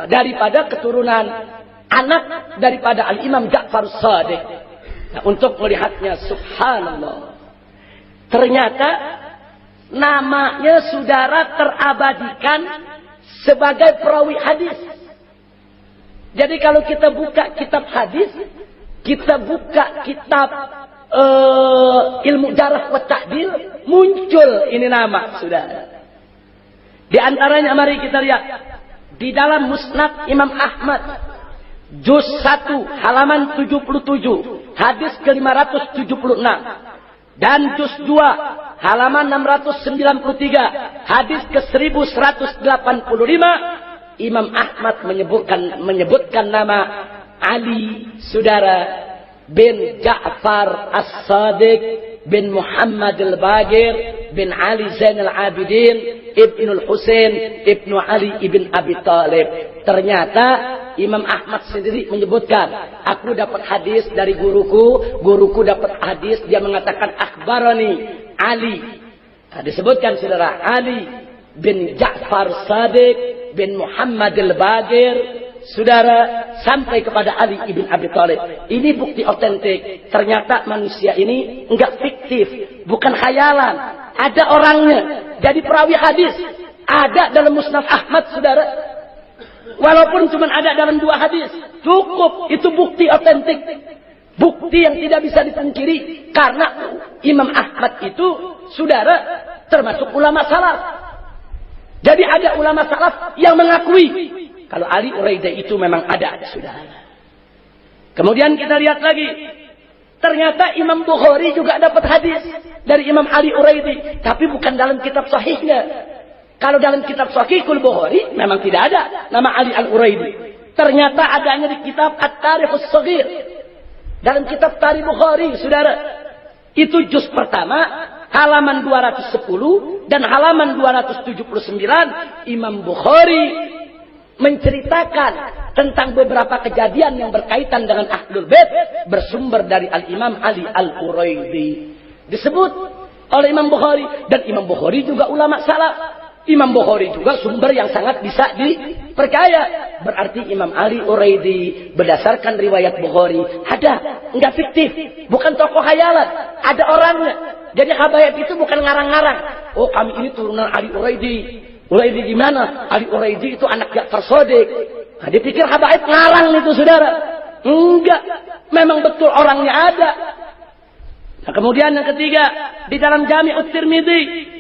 daripada keturunan anak daripada Al-Imam Ja'far Shadiq. Nah, untuk melihatnya, subhanallah, ternyata namanya saudara terabadikan sebagai perawi hadis. Jadi kalau kita buka kitab hadis, kita buka kitab ilmu jarh wa ta'dil, muncul ini nama, saudara. Di antaranya mari kita lihat di dalam Musnad Imam Ahmad juz 1 halaman 77 hadis ke-576 dan juz 2 halaman 693 hadis ke-1185, Imam Ahmad menyebutkan nama Ali, saudara, bin Ja'far As-Shadiq bin Muhammad Al-Bagir bin Ali Zainal Abidin Ibnul Husain Ibnu Ali Ibn Abi Thalib. Ternyata Imam Ahmad sendiri menyebutkan, aku dapat hadis dari guruku dapat hadis, dia mengatakan akhbarani Ali. Nah, disebutkan saudara, Ali bin Ja'far Shadiq bin Muhammad Al-Bagir, saudara, sampai kepada Ali ibn Abi Thalib. Ini bukti otentik. Ternyata manusia ini enggak fiktif, bukan khayalan. Ada orangnya. Jadi perawi hadis ada dalam Musnad Ahmad, saudara. Walaupun cuma ada dalam 2 hadis, cukup. Itu bukti otentik. Bukti yang tidak bisa dipungkiri. Karena Imam Ahmad itu, saudara, termasuk ulama salaf. Jadi ada ulama salaf yang mengakui kalau Ali Uraidi itu memang ada, saudara. Kemudian kita lihat lagi, ternyata Imam Bukhari juga dapat hadis dari Imam Ali Uraidi, tapi bukan dalam kitab sahihnya. Kalau dalam kitab Sahihul Bukhari memang tidak ada nama Ali Al-Uraidi. Ternyata adanya di kitab At-Tarikhus Shaghir. Dalam kitab Tarikh Bukhari, saudara. Itu juz pertama halaman 210 dan halaman 279, Imam Bukhari menceritakan tentang beberapa kejadian yang berkaitan dengan Ahlul Bait bersumber dari Al-Imam Ali Al-Uraidi. Disebut oleh Imam Bukhari, dan Imam Bukhari juga ulama salaf. Imam Bukhari juga sumber yang sangat bisa dipercaya. Berarti Imam Ali Uraidi berdasarkan riwayat Bukhari ada, enggak fiktif, bukan tokoh khayalan, ada orangnya. Jadi habaib itu bukan ngarang-ngarang. Oh, kami ini turunan Ali Uraidi. Uraidi di mana? Ali Uraidi itu anak Ja'far Shadiq. Nah, dipikir habaib ngarang itu, saudara. Enggak, memang betul orangnya ada. Nah, kemudian yang ketiga, di dalam Jami'ut Tirmidzi.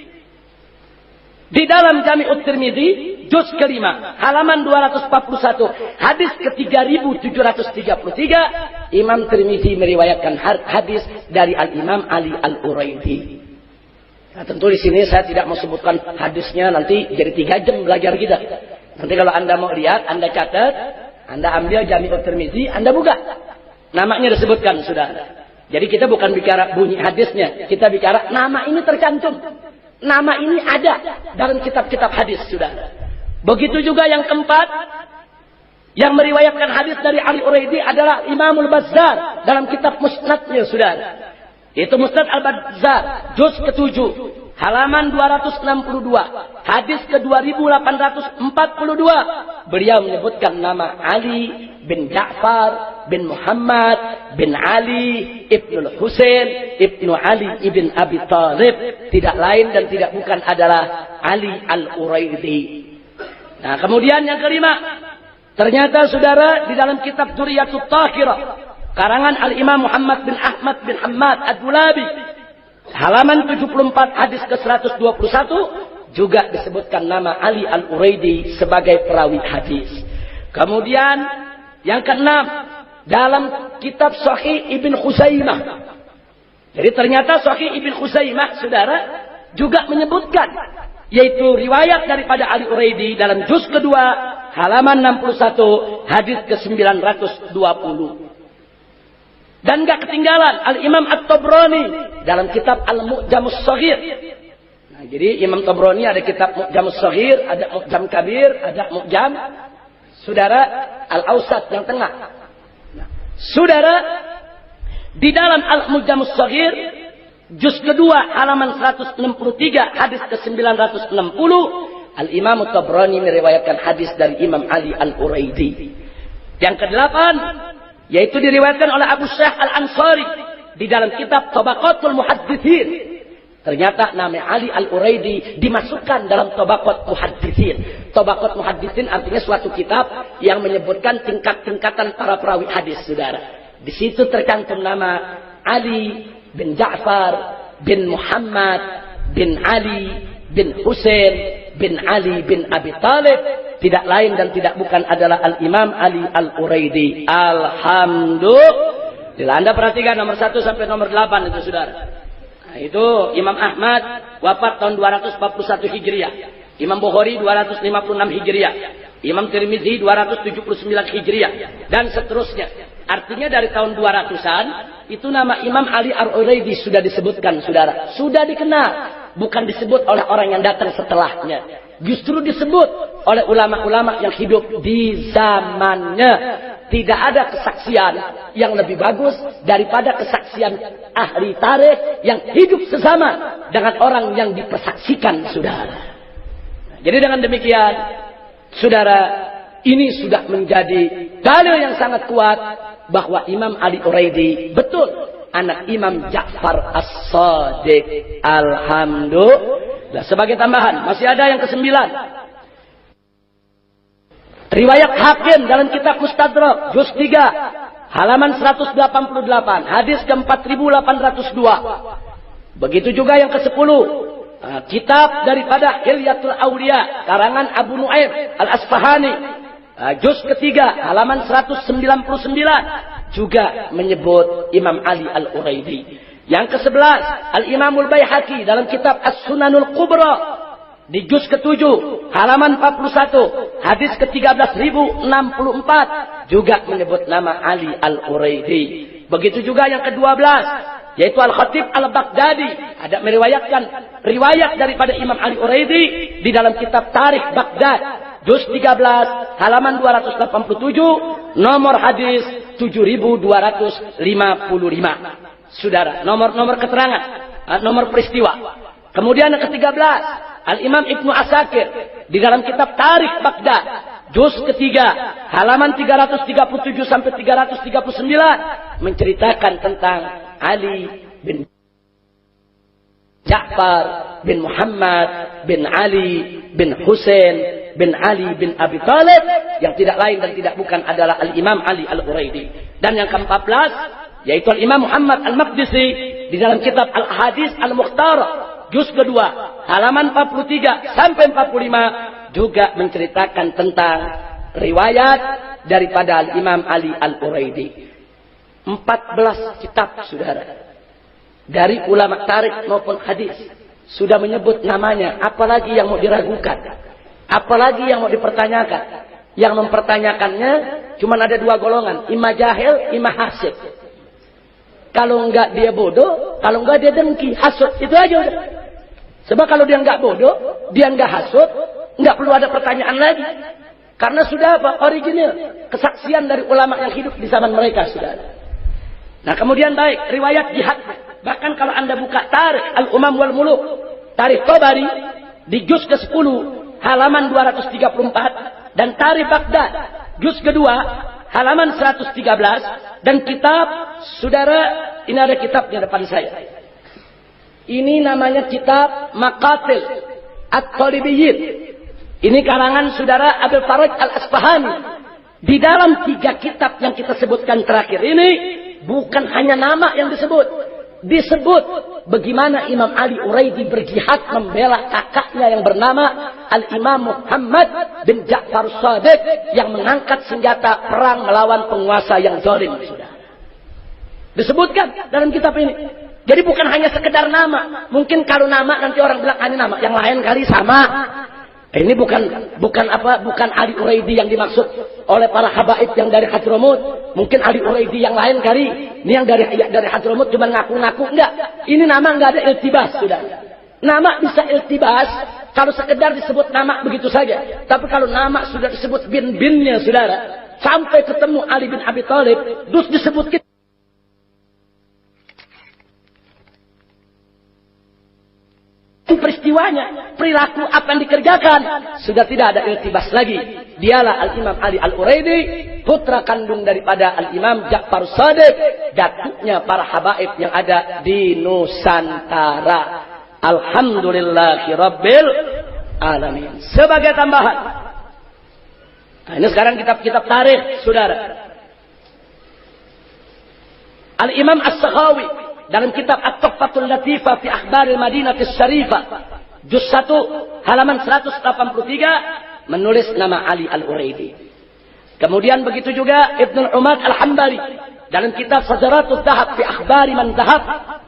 Di dalam Jami'ut Tirmidzi juz ke-5 halaman 241 hadis ke-3733, Imam Tirmidzi meriwayatkan hadis dari Al-Imam Ali Al-Uraidi. Nah, tentu di sini saya tidak mau sebutkan hadisnya, nanti jadi 3 jam belajar kita. Nanti kalau Anda mau lihat, Anda catat, Anda ambil Jami'ut Tirmidzi, Anda buka. Namanya disebutkan, saudara. Jadi kita bukan bicara bunyi hadisnya, kita bicara nama ini tercantum. Nama ini ada dalam kitab-kitab hadis, saudara. Begitu juga yang keempat, yang meriwayatkan hadis dari Ali Uraidi adalah Imamul Bazzar dalam kitab Musnadnya, saudara. Itu Musnad Al-Bazzar, juz ke-7, halaman 262, hadis ke 2842, beliau menyebutkan nama Ali bin Ja'far bin Muhammad bin Ali ibn Husain ibn Ali ibn Abi Thalib, tidak lain dan tidak bukan adalah Ali al-Uraidi. Nah, kemudian yang kelima, ternyata saudara di dalam kitab Dzurriyyatut Thahirah karangan Al-Imam Muhammad bin Ahmad bin Hammad Ad-Dulabi, halaman 74 hadis ke 121 juga disebutkan nama Ali al-Uraidi sebagai perawi hadis. Kemudian yang keenam, dalam kitab Sahih Ibn Khuzaimah. Jadi ternyata Sahih Ibn Khuzaimah saudara juga menyebutkan, yaitu riwayat daripada Ali Uraidi dalam juz kedua halaman 61 hadis ke 920. Dan gak ketinggalan Al-Imam At-Tabrani dalam kitab Al-Mu'jamus Shaghir. Nah, jadi Imam Tabrani ada kitab Mu'jamus Shaghir, ada Mu'jam Kabir, ada Mu'jam saudara Al-Awsat yang tengah. Nah, saudara di dalam Al-Mu'jamus Shaghir juz kedua halaman 163 hadis ke 960, Al-Imam Tabrani meriwayatkan hadis dari Imam Ali Al-Uraidi. Yang kedelapan, yaitu diriwayatkan oleh Abu Syekh Al-Ansari di dalam kitab Tabaqatul Muhadditsin. Ternyata nama Ali Al-Uraidi dimasukkan dalam Tabaqat Muhadditsin. Tabaqat Muhadditsin artinya suatu kitab yang menyebutkan tingkat-tingkatan para perawi hadis, saudara. Di situ tercantum nama Ali bin Ja'far bin Muhammad bin Ali bin Husain bin Ali bin Abi Thalib, tidak lain dan tidak bukan adalah Al-Imam Ali Al-Uraidi. Alhamdulillah. Anda perhatikan nomor 1 sampai nomor 8 itu saudara. Nah, itu Imam Ahmad wafat tahun 241 Hijriah. Imam Bukhari 256 Hijriah. Imam Tirmizi 279 Hijriah. Dan seterusnya. Artinya dari tahun 200-an itu nama Imam Ali Al-Uraidi sudah disebutkan saudara. Sudah dikenal. Bukan disebut oleh orang yang datang setelahnya. Justru disebut oleh ulama-ulama yang hidup di zamannya. Tidak ada kesaksian yang lebih bagus daripada kesaksian ahli tarikh yang hidup sesama dengan orang yang dipersaksikan, saudara. Jadi dengan demikian, saudara, ini sudah menjadi dalil yang sangat kuat bahwa Imam Ali Uraidi betul anak Imam Ja'far As-Shadiq. Alhamdulillah. Sebagai tambahan, masih ada yang ke-9. Riwayat Hakim dalam kitab Mustadrak, juz 3, halaman 188, hadis ke-4802. Begitu juga yang ke-10. Kitab daripada Hilyatul Auliya, karangan Abu Nu'aim Al-Asfahani, juz ketiga, halaman 199, juga menyebut Imam Ali Al-Uraidi. Yang ke-11, Al-Imamul Baihaqi dalam kitab As-Sunanul Kubra di juz ke-7 halaman 41 hadis ke-13.064 juga menyebut nama Ali Al-Uraidi. Begitu juga yang ke-12, yaitu Al-Khatib Al-Baghdadi ada meriwayatkan riwayat daripada Imam Ali Uraidi di dalam kitab Tarikh Baghdad juz 13 halaman 287 nomor hadis 7255. Saudara, nomor keterangan, nomor peristiwa. Kemudian yang ke-13, Al-Imam Ibnu Asakir di dalam kitab Tarikh Baghdad, juz ketiga, halaman 337 sampai 339 menceritakan tentang Ali bin Ja'far bin Muhammad bin Ali bin Husain bin Ali bin Abi Thalib yang tidak lain dan tidak bukan adalah Al-Imam Ali Al-Uraidi. Dan yang ke-14 yaitu Al-Imam Muhammad Al-Maqdisi di dalam kitab Al-Hadis Al-Mukhtar juz kedua halaman 43 sampai 45 juga menceritakan tentang riwayat daripada Al-Imam Ali Al-Uraidi. 14 kitab saudara dari ulama tarikh maupun hadis sudah menyebut namanya, apalagi yang mau diragukan, apalagi yang mau dipertanyakan. Yang mempertanyakannya cuma ada dua golongan, imma jahil, imma hasib. Kalau enggak dia bodoh, kalau enggak dia dengki, hasud, itu aja udah. Sebab kalau dia enggak bodoh, dia enggak hasud, enggak perlu ada pertanyaan lagi. Karena sudah apa? Original, kesaksian dari ulama yang hidup di zaman mereka sudah. Nah kemudian baik, riwayat jihad. Bahkan kalau anda buka Tarikh Al-Umam wal Muluk, Tarikh Tabari di juz ke-10 halaman 234 dan Tarikh Baghdad juz kedua halaman 113 dan kitab saudara ini ada kitabnya depan saya. Ini namanya kitab Maqatil At-Talibiyyin. Ini karangan saudara Abdul Faraj Al-Asfahani. Di dalam 3 kitab yang kita sebutkan terakhir ini bukan hanya nama yang disebut bagaimana Imam Ali Uraidi berjihad membela kakaknya yang bernama Al-Imam Muhammad bin Ja'far Shadiq yang mengangkat senjata perang melawan penguasa yang zalim. Disebutkan dalam kitab ini. Jadi bukan hanya sekedar nama. Mungkin kalau nama nanti orang bilang ini nama, yang lain kali sama. Ini bukan Ali Uraidi yang dimaksud oleh para habaib yang dari Hadramut. Mungkin Ali Uraidi yang lain kali. Ini yang dari Hadramut cuma ngaku-ngaku, enggak. Ini nama enggak ada iltibas, sudah. Nama bisa iltibas kalau sekedar disebut nama begitu saja. Tapi kalau nama sudah disebut bin-binnya, saudara, sampai ketemu Ali bin Abi Thalib, terus disebut kita peristiwanya, perilaku apa yang dikerjakan, sudah tidak ada iltibas lagi. Dialah Al-Imam Ali Al-Uraidi, putra kandung daripada Al-Imam Ja'far Shadiq, datuknya para habaib yang ada di Nusantara. Alhamdulillahi Rabbil Alamin. Sebagai tambahan, nah ini sekarang kitab-kitab tarikh, saudara. Al-Imam As-Sakhawi dalam kitab At-Tuhfatul Latifah fi Akhbaril Madinatis Syarifah juz 1 halaman 183 menulis nama Ali Al-Uraidi. Kemudian begitu juga Ibnu Umar Al-Hambali dalam kitab Sajaratul Dhahab fi Akhbari Man Dhahab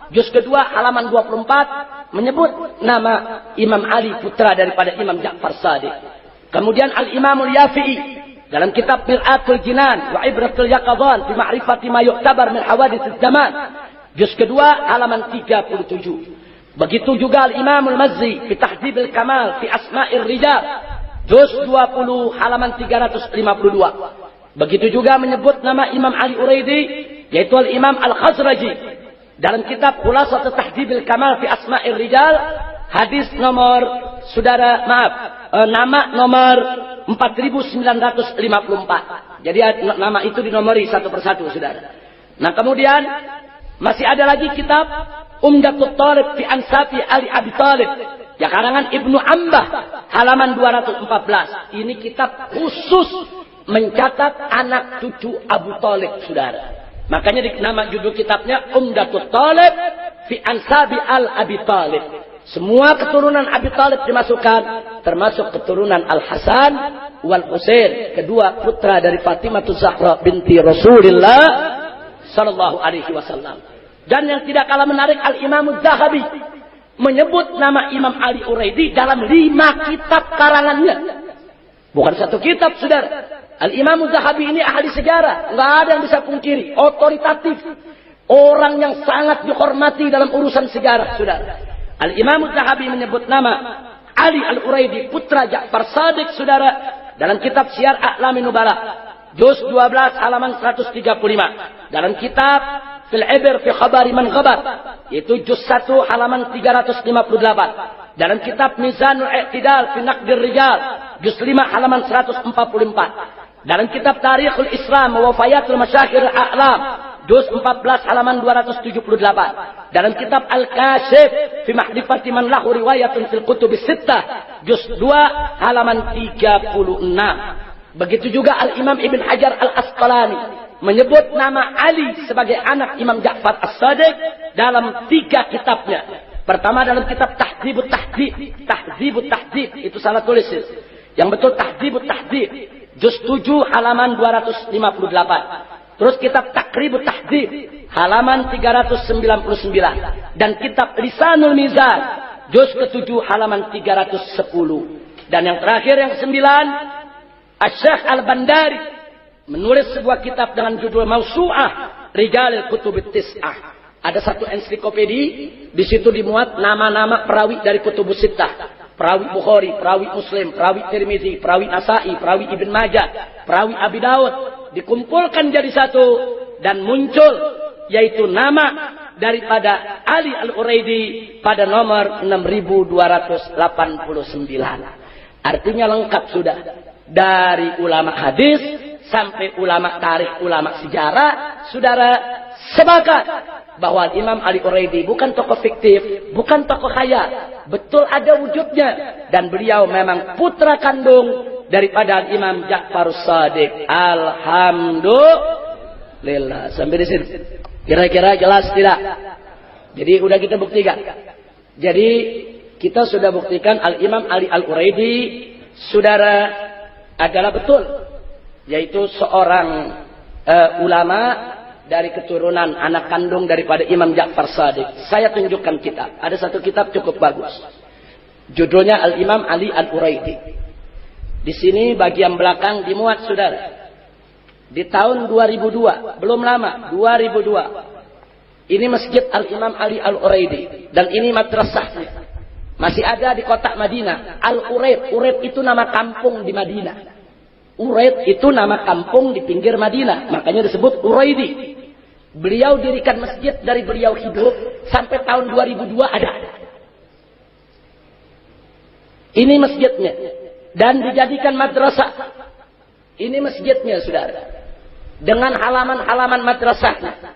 juz kedua halaman 24 menyebut nama Imam Ali putra daripada Imam Ja'far Shadiq. Kemudian Al-Imam Al-Yafi'i dalam kitab Mir'atul Jinan wa Ibratul Yaqadhan fi Ma'rifati ma yu'tabar min hawadits zaman juz kedua halaman 37. Begitu juga Al-Imam Al-Mazzi fi Tahdhibul Kamal fi Asma'ir Rijal juz 20 halaman 352. Begitu juga menyebut nama Imam Ali Uraidi yaitu Al-Imam Al-Khazraji dalam kitab Khulasat Tahdhibul Kamal fi Asma'ir Rijal hadis nomor nama nomor 4954. Jadi nama itu dinomori satu persatu, saudara. Nah, kemudian masih ada lagi kitab Umdatul Talib fi Ansabi Ali Abi Talib ya karangan Ibnu Ambah halaman 214. Ini kitab khusus mencatat anak cucu Abu Talib, saudara. Makanya nama judul kitabnya Umdatul Talib fi Ansabi Al Abi Talib. Semua keturunan Abi Talib dimasukkan, termasuk keturunan Al Hasan wal Husain, kedua putra dari Fatimah Zahra binti Rasulullah sallallahu alaihi wasallam. Dan yang tidak kalah menarik, Al-Imam Az-Zahabi menyebut nama Imam Ali Uraidi dalam 5 kitab karangannya. Bukan satu kitab, saudara. Al-Imam Az-Zahabi ini ahli sejarah, enggak ada yang bisa pungkiri, otoritatif, orang yang sangat dihormati dalam urusan sejarah, saudara. Al-Imam Az-Zahabi menyebut nama Ali Al-Uraidi putra Ja'far Shadiq, saudara, dalam kitab Syiar A'lamin Nubala juz 12 halaman 135. Dalam kitab Fil Ibr fi Khabari Man Ghabar yaitu juz 1 halaman 358. Dalam kitab Mizanul I'tidal fi Naqdir Rijal juz 5 halaman 144. Dalam kitab Tarikhul Islam wa Wafayatul Masyakhir A'lam juz 14 halaman 278. Dalam kitab Al-Kashif fi Mahrifati Man lahu riwayatun fil Kutubis Sittah juz 2 halaman 36. Begitu juga Al-Imam Ibn Hajar Al-Asqalani menyebut nama Ali sebagai anak Imam Ja'far As-Shadiq dalam 3 kitabnya. Pertama dalam kitab Tahdzibut Tahdzib itu salah tulis. Yang betul Tahdzibut Tahdzib juz 7 halaman 258. Terus kitab Takribut Tahdzib halaman 399 dan kitab Lisanul Mizan juz ke-7 halaman 310. Dan yang terakhir yang ke-9, Asy-Syaikh Al-Bandari menulis sebuah kitab dengan judul Mausu'ah Rijalil Kutubit Tis'ah. Ada satu ensiklopedi, di situ dimuat nama-nama perawi dari Kutubus Sittah. Perawi Bukhari, perawi Muslim, perawi Tirmizi, perawi Nasa'i, perawi Ibn Majah, perawi Abi Daud, dikumpulkan jadi satu dan muncul yaitu nama daripada Ali Al-Uraidi pada nomor 6289. Artinya lengkap sudah. Dari ulama hadis sampai ulama tarikh, ulama sejarah, saudara sepakat bahwa Imam Ali Uraidi bukan tokoh fiktif, bukan tokoh khayal. Betul ada wujudnya. Dan beliau memang putra kandung daripada Imam Ja'far Shadiq. Alhamdulillah. Sampai di sini. Kira-kira jelas tidak? Jadi udah kita buktikan. Jadi kita sudah buktikan Al-Imam Ali Al-Uraidi, saudara, adalah betul. Yaitu seorang ulama dari keturunan anak kandung daripada Imam Ja'far Shadiq. Saya tunjukkan kitab. Ada satu kitab cukup bagus. Judulnya Al-Imam Ali Al-Uraidi. Di sini bagian belakang dimuat, saudara. Di tahun 2002, belum lama, 2002. Ini Masjid Al-Imam Ali Al-Uraidi. Dan ini madrasahnya. Masih ada di kota Madinah. Al-Uraid. Uraid itu nama kampung di Madinah. Uraid itu nama kampung di pinggir Madinah. Makanya disebut Uraidi. Beliau dirikan masjid dari beliau hidup sampai tahun 2002 ada. Ini masjidnya. Dan dijadikan madrasah. Ini masjidnya, saudara. Dengan halaman-halaman madrasahnya.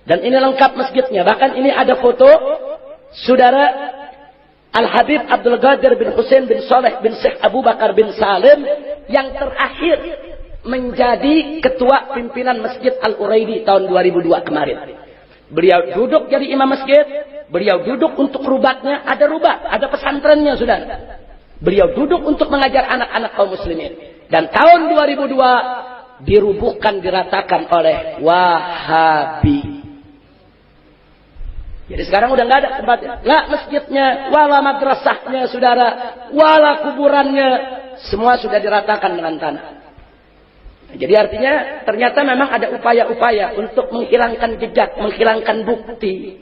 Dan ini lengkap masjidnya. Bahkan ini ada foto, saudara, Al-Habib Abdul Qadir bin Husain bin Saleh bin Syekh Abu Bakar bin Salim yang terakhir menjadi ketua pimpinan Masjid Al-Uraidi tahun 2002 kemarin. Beliau duduk jadi imam masjid, beliau duduk untuk rubatnya, ada rubat, ada pesantrennya, saudara. Beliau duduk untuk mengajar anak-anak kaum muslimin. Dan tahun 2002 dirubuhkan, diratakan oleh Wahabi. Jadi sekarang udah nggak ada tempatnya. Nggak masjidnya, wala madrasahnya, saudara, wala kuburannya, semua sudah diratakan dengan tanah. Jadi artinya ternyata memang ada upaya-upaya untuk menghilangkan jejak, menghilangkan bukti.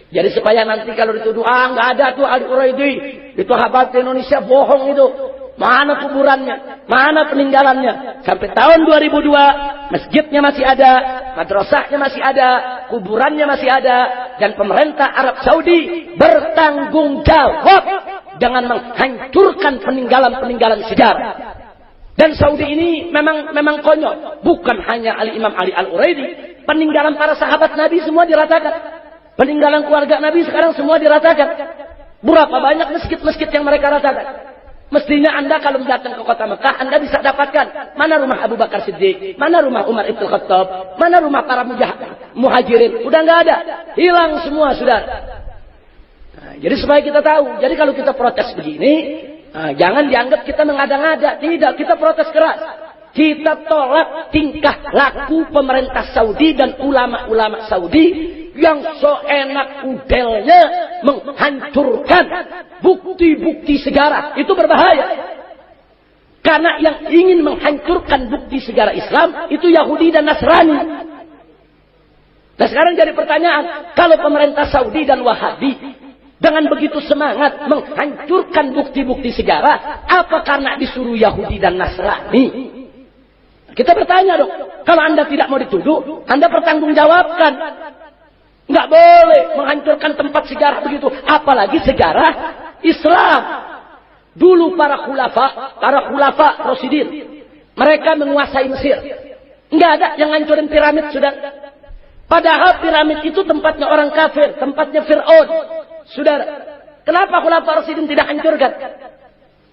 Jadi supaya nanti kalau dituduh, nggak ada tuh Al-Uraidi, itu habat Indonesia, bohong itu. Mana kuburannya? Mana peninggalannya? Sampai tahun 2002, masjidnya masih ada, madrasahnya masih ada, kuburannya masih ada, dan pemerintah Arab Saudi bertanggung jawab dengan menghancurkan peninggalan-peninggalan sejarah. Dan Saudi ini memang konyol. Bukan hanya Al-Imam Ali Al-Uraidi, peninggalan para sahabat Nabi semua diratakan. Peninggalan keluarga Nabi sekarang semua diratakan. Berapa banyak masjid-masjid yang mereka ratakan? Mestinya Anda kalau datang ke kota Mekah, Anda bisa dapatkan mana rumah Abu Bakar Siddiq, mana rumah Umar Ibn Khattab, mana rumah para muhajirin. Udah nggak ada, hilang semua, sudah. Nah, jadi supaya kita tahu, jadi kalau kita protes begini, jangan dianggap kita mengada-ngada. Tidak, kita protes keras. Kita tolak tingkah laku pemerintah Saudi dan ulama-ulama Saudi yang seenak udelnya menghancurkan bukti-bukti sejarah. Itu berbahaya. Karena yang ingin menghancurkan bukti sejarah Islam itu Yahudi dan Nasrani. Nah sekarang jadi pertanyaan, kalau pemerintah Saudi dan Wahabi dengan begitu semangat menghancurkan bukti-bukti sejarah, apa karena disuruh Yahudi dan Nasrani? Kita bertanya dong, kalau Anda tidak mau dituduh, Anda pertanggungjawabkan. Nggak boleh menghancurkan tempat sejarah begitu, apalagi sejarah Islam. Dulu para khulafa Rasyidin, mereka menguasai Mesir. Nggak ada yang ngancurin piramid, sudah. Padahal piramid itu tempatnya orang kafir, tempatnya Fir'aun. Saudara, kenapa khulafa Rasyidin tidak hancurkan?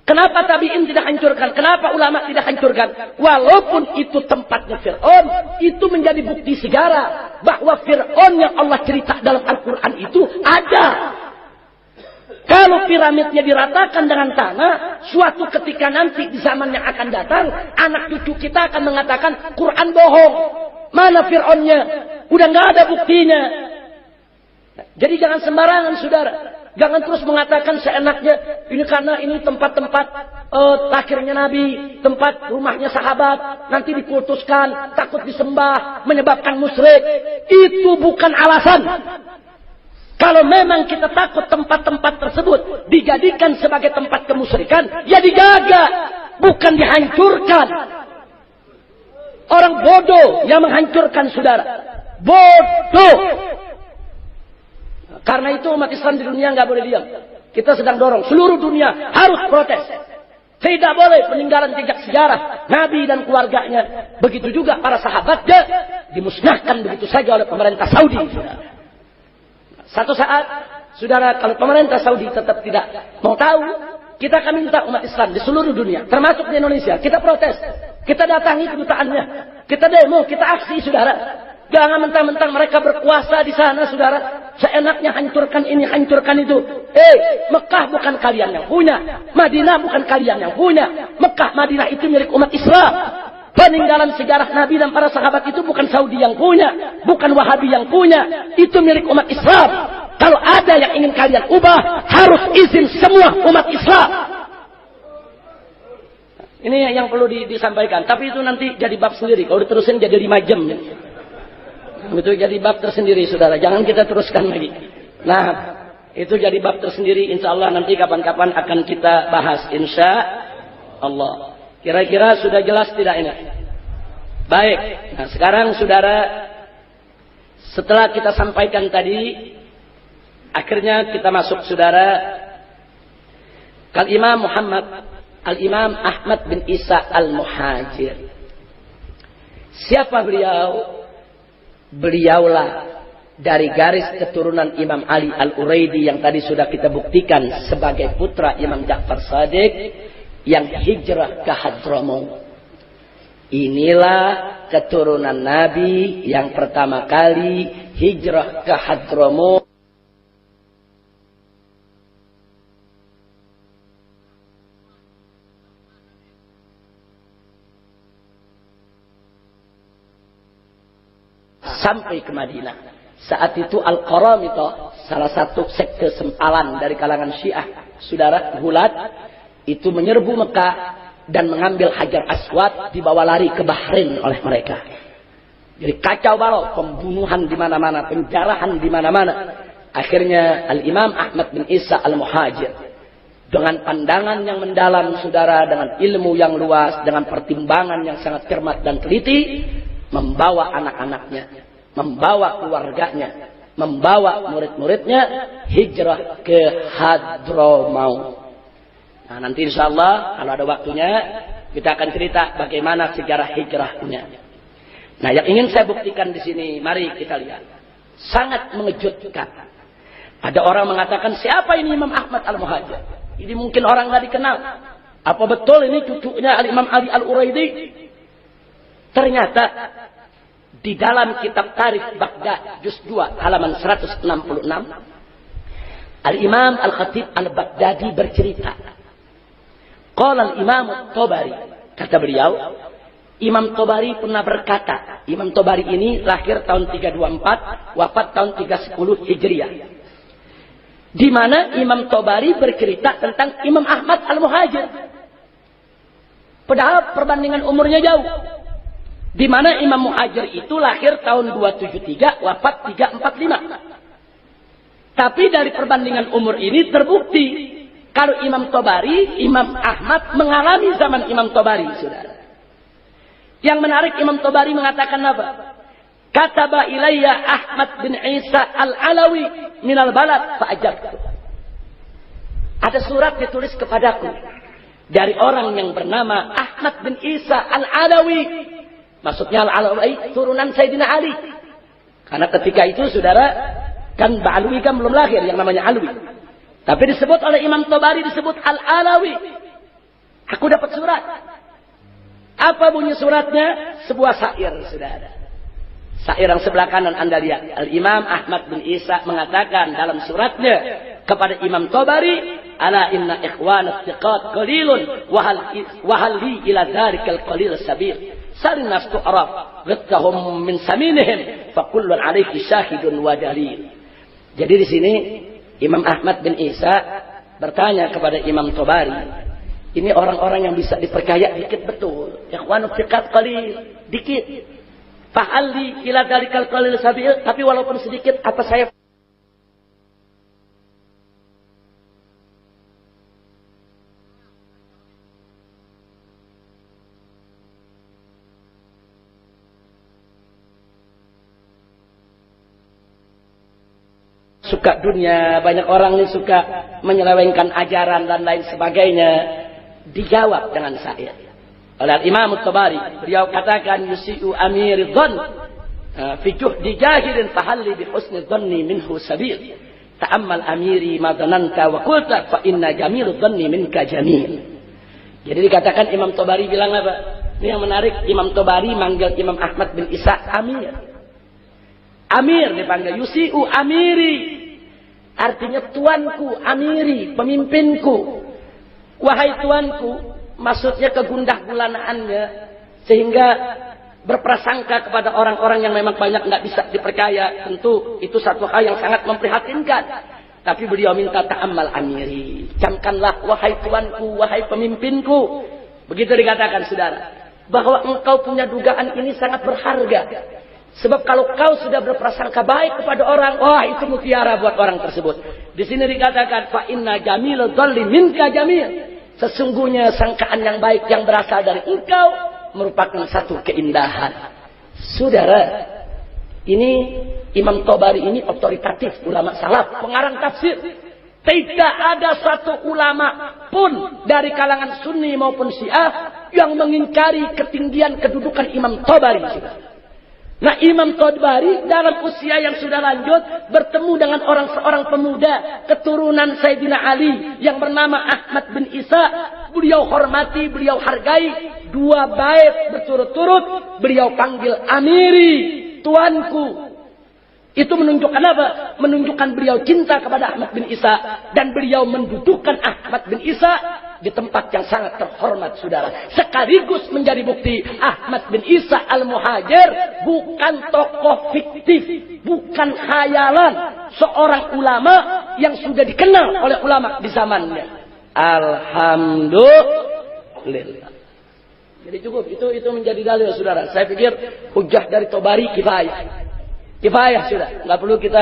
Kenapa tabi'in tidak hancurkan? Kenapa ulama tidak hancurkan? Walaupun itu tempatnya Fir'aun, itu menjadi bukti sejarah bahwa Fir'aun yang Allah cerita dalam Al-Quran itu ada. Kalau piramidnya diratakan dengan tanah, suatu ketika nanti di zaman yang akan datang, anak cucu kita akan mengatakan Quran bohong. Mana Fir'aunnya? Udah nggak ada buktinya. Jadi jangan sembarangan, saudara. Jangan terus mengatakan seenaknya, ini karena ini tempat-tempat lahirnya Nabi, tempat rumahnya sahabat, nanti diputuskan, takut disembah, menyebabkan musyrik. Itu bukan alasan. Kalau memang kita takut tempat-tempat tersebut dijadikan sebagai tempat kemusyrikan, ya dijaga, bukan dihancurkan. Orang bodoh yang menghancurkan, saudara. Bodoh. Karena itu umat Islam di dunia nggak boleh diam. Kita sedang dorong seluruh dunia harus protes. Tidak boleh peninggalan jejak sejarah Nabi dan keluarganya. Begitu juga para sahabatnya dimusnahkan begitu saja oleh pemerintah Saudi. Satu saat, saudara, kalau pemerintah Saudi tetap tidak mau tahu, kita akan minta umat Islam di seluruh dunia, termasuk di Indonesia, kita protes. Kita datangi kedutaannya. Kita demo, kita aksi, saudara. Jangan mentang-mentang mereka berkuasa di sana, saudara. Seenaknya hancurkan ini, hancurkan itu. Mekah bukan kalian yang punya. Madinah bukan kalian yang punya. Mekah, Madinah itu milik umat Islam. Peninggalan sejarah Nabi dan para sahabat itu bukan Saudi yang punya. Bukan Wahabi yang punya. Itu milik umat Islam. Kalau ada yang ingin kalian ubah, harus izin semua umat Islam. Ini yang perlu disampaikan. Tapi itu nanti jadi bab sendiri. Kalau diterusin jadi 5 jam. Itu jadi bab tersendiri, saudara. Jangan kita teruskan lagi. Nah, itu jadi bab tersendiri. Insya Allah nanti kapan-kapan akan kita bahas. Insya Allah. Kira-kira sudah jelas tidak ini? Baik. Nah, sekarang saudara, setelah kita sampaikan tadi, akhirnya kita masuk, saudara, Al-Imam Ahmad bin Isa Al-Muhajir. Siapa beliau? Beliaulah dari garis keturunan Imam Ali Al-Uraidi yang tadi sudah kita buktikan sebagai putra Imam Ja'far Shadiq yang hijrah ke Hadramaut. Inilah keturunan Nabi yang pertama kali hijrah ke Hadramaut. Sampai ke Madinah. Saat itu Al-Qaramithah, salah satu sekte sempalan dari kalangan Syiah, saudara, gulat, itu menyerbu Mekah dan mengambil Hajar Aswad, dibawa lari ke Bahrain oleh mereka. Jadi kacau balau, pembunuhan di mana-mana, penjarahan di mana-mana. Akhirnya Al-Imam Ahmad bin Isa Al-Muhajir dengan pandangan yang mendalam, saudara, dengan ilmu yang luas, dengan pertimbangan yang sangat cermat dan teliti, membawa anak-anaknya, membawa keluarganya, membawa murid-muridnya hijrah ke Hadramaut. Nah, nanti insya Allah kalau ada waktunya kita akan cerita bagaimana sejarah hijrahnya. Nah, yang ingin saya buktikan di sini, mari kita lihat. Sangat mengejutkan. Ada orang mengatakan, siapa ini Imam Ahmad Al-Muhajir? Ini mungkin orang nggak dikenal. Apa betul ini cucunya Al-Imam Ali Al-Uraidi? Ternyata di dalam kitab Tarikh Baghdad juz 2 halaman 166, Al-Imam Al-Khatib Al-Baghdadi bercerita, qala Al-Imam At-Tabari, kata beliau, Imam Tabari pernah berkata, Imam Tabari ini lahir tahun 324, wafat tahun 310 Hijriah. Di mana Imam Tabari bercerita tentang Imam Ahmad Al-Muhajir. Padahal perbandingan umurnya jauh. Di mana Imam Muhajir itu lahir tahun 273, wafat 345. Tapi dari perbandingan umur ini terbukti kalau Imam Tabari, Imam Ahmad mengalami zaman Imam Tabari, saudara. Yang menarik, Imam Tabari mengatakan apa? Kataba ilayya Ahmad bin Isa Al-Alawi minal balad fa'ajabtu. Ada surat ditulis kepadaku dari orang yang bernama Ahmad bin Isa Al-Alawi. Maksudnya Al-Alawi turunan Sayyidina Ali. Karena ketika itu, saudara, kan Ba'alwi kan belum lahir yang namanya Alwi. Tapi disebut oleh Imam Tabari, disebut Al-Alawi. Aku dapat surat. Apa bunyi suratnya? Sebuah syair, saudara. Syair yang sebelah kanan Anda lihat. Al-Imam Ahmad bin Isa mengatakan dalam suratnya kepada Imam Tabari, ala inna ikhwana thiqat qalilun wa hal li ila dharikal qalil sabil. Sarin nas tu'raf ghattahum min saminihim fa kullun alayhi syahidun wa dalil. Jadi di sini Imam Ahmad bin Isa bertanya kepada Imam Tabari, ini orang-orang yang bisa dipercaya dikit betul. Ikhwanu thiqat qalil, dikit. Fa'alli ila dalikal qalil sabil, tapi walaupun sedikit apa saya suka dunia, banyak orang ini suka menyelewengkan ajaran dan lain sebagainya. Dijawab dengan syair oleh Imam Tabari. Beliau katakan, yusi'u amir dhann fi juhdi jahilin fahalli bi husni dhanni minhu sabil. Ta'ammal amiri ma dhananta wa qulta fa inna jamil dhanni minka jamil. Jadi dikatakan Imam Tabari bilang apa? Ini yang menarik, Imam Tabari manggil Imam Ahmad bin Isa amir. Amir dipanggil, yusi'u amiri. Artinya tuanku, amiri, pemimpinku. Wahai tuanku, maksudnya kegundah gulanaannya. Sehingga berprasangka kepada orang-orang yang memang banyak nggak bisa dipercaya. Tentu itu satu hal yang sangat memprihatinkan. Tapi beliau minta ta'ammal amiri. Camkanlah wahai tuanku, wahai pemimpinku. Begitu dikatakan saudara. Bahwa engkau punya dugaan ini sangat berharga. Sebab kalau kau sudah berprasangka baik kepada orang, wah itu mutiara buat orang tersebut. Di sini dikatakan, fa inna jamil dhalli minka jamil. Sesungguhnya sangkaan yang baik yang berasal dari engkau merupakan satu keindahan. Saudara, ini Imam Tabari ini otoritatif ulama salaf, pengarang tafsir. Tidak ada satu ulama pun dari kalangan Sunni maupun Syiah yang mengingkari ketinggian kedudukan Imam Tabari. Nah, Imam Tabari dalam usia yang sudah lanjut bertemu dengan seorang pemuda keturunan Sayyidina Ali yang bernama Ahmad bin Isa. Beliau hormati, beliau hargai. 2 bait berturut-turut beliau panggil amiri, tuanku. Itu menunjukkan apa? Menunjukkan beliau cinta kepada Ahmad bin Isa. Dan beliau mendudukkan Ahmad bin Isa di tempat yang sangat terhormat, saudara. Sekaligus menjadi bukti Ahmad bin Isa al-Muhajir bukan tokoh fiktif, bukan khayalan. Seorang ulama yang sudah dikenal oleh ulama di zamannya. Alhamdulillah. Jadi cukup, itu menjadi dalil, saudara. Saya pikir hujah dari Tabari kifayah. Kifayah sudah, nggak perlu kita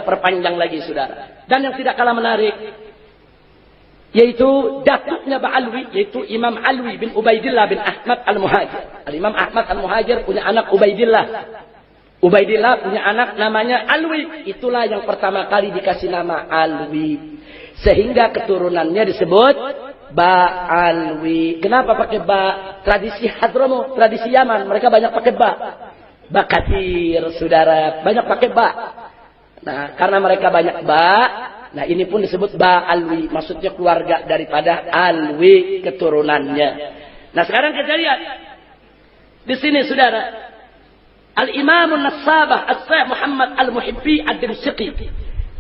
perpanjang lagi, saudara. Dan yang tidak kalah menarik, yaitu datuknya Ba'alwi, yaitu Imam Alwi bin Ubaidillah bin Ahmad al-Muhajir. Imam Ahmad al-Muhajir punya anak Ubaidillah. Ubaidillah punya anak namanya Alwi. Itulah yang pertama kali dikasih nama Alwi. Sehingga keturunannya disebut Ba'alwi. Kenapa pakai ba? Tradisi Hadramaut, tradisi Yaman, mereka banyak pakai ba. Bakatir, saudara, banyak pakai ba. Nah, karena mereka banyak ba, nah ini pun disebut Ba'alwi. Maksudnya keluarga daripada Alwi keturunannya. Nah, sekarang kita lihat di sini, saudara, Al-Imam An-Nassabah As-Syekh Muhammad Al-Muhibbi Ad-Dimsyqi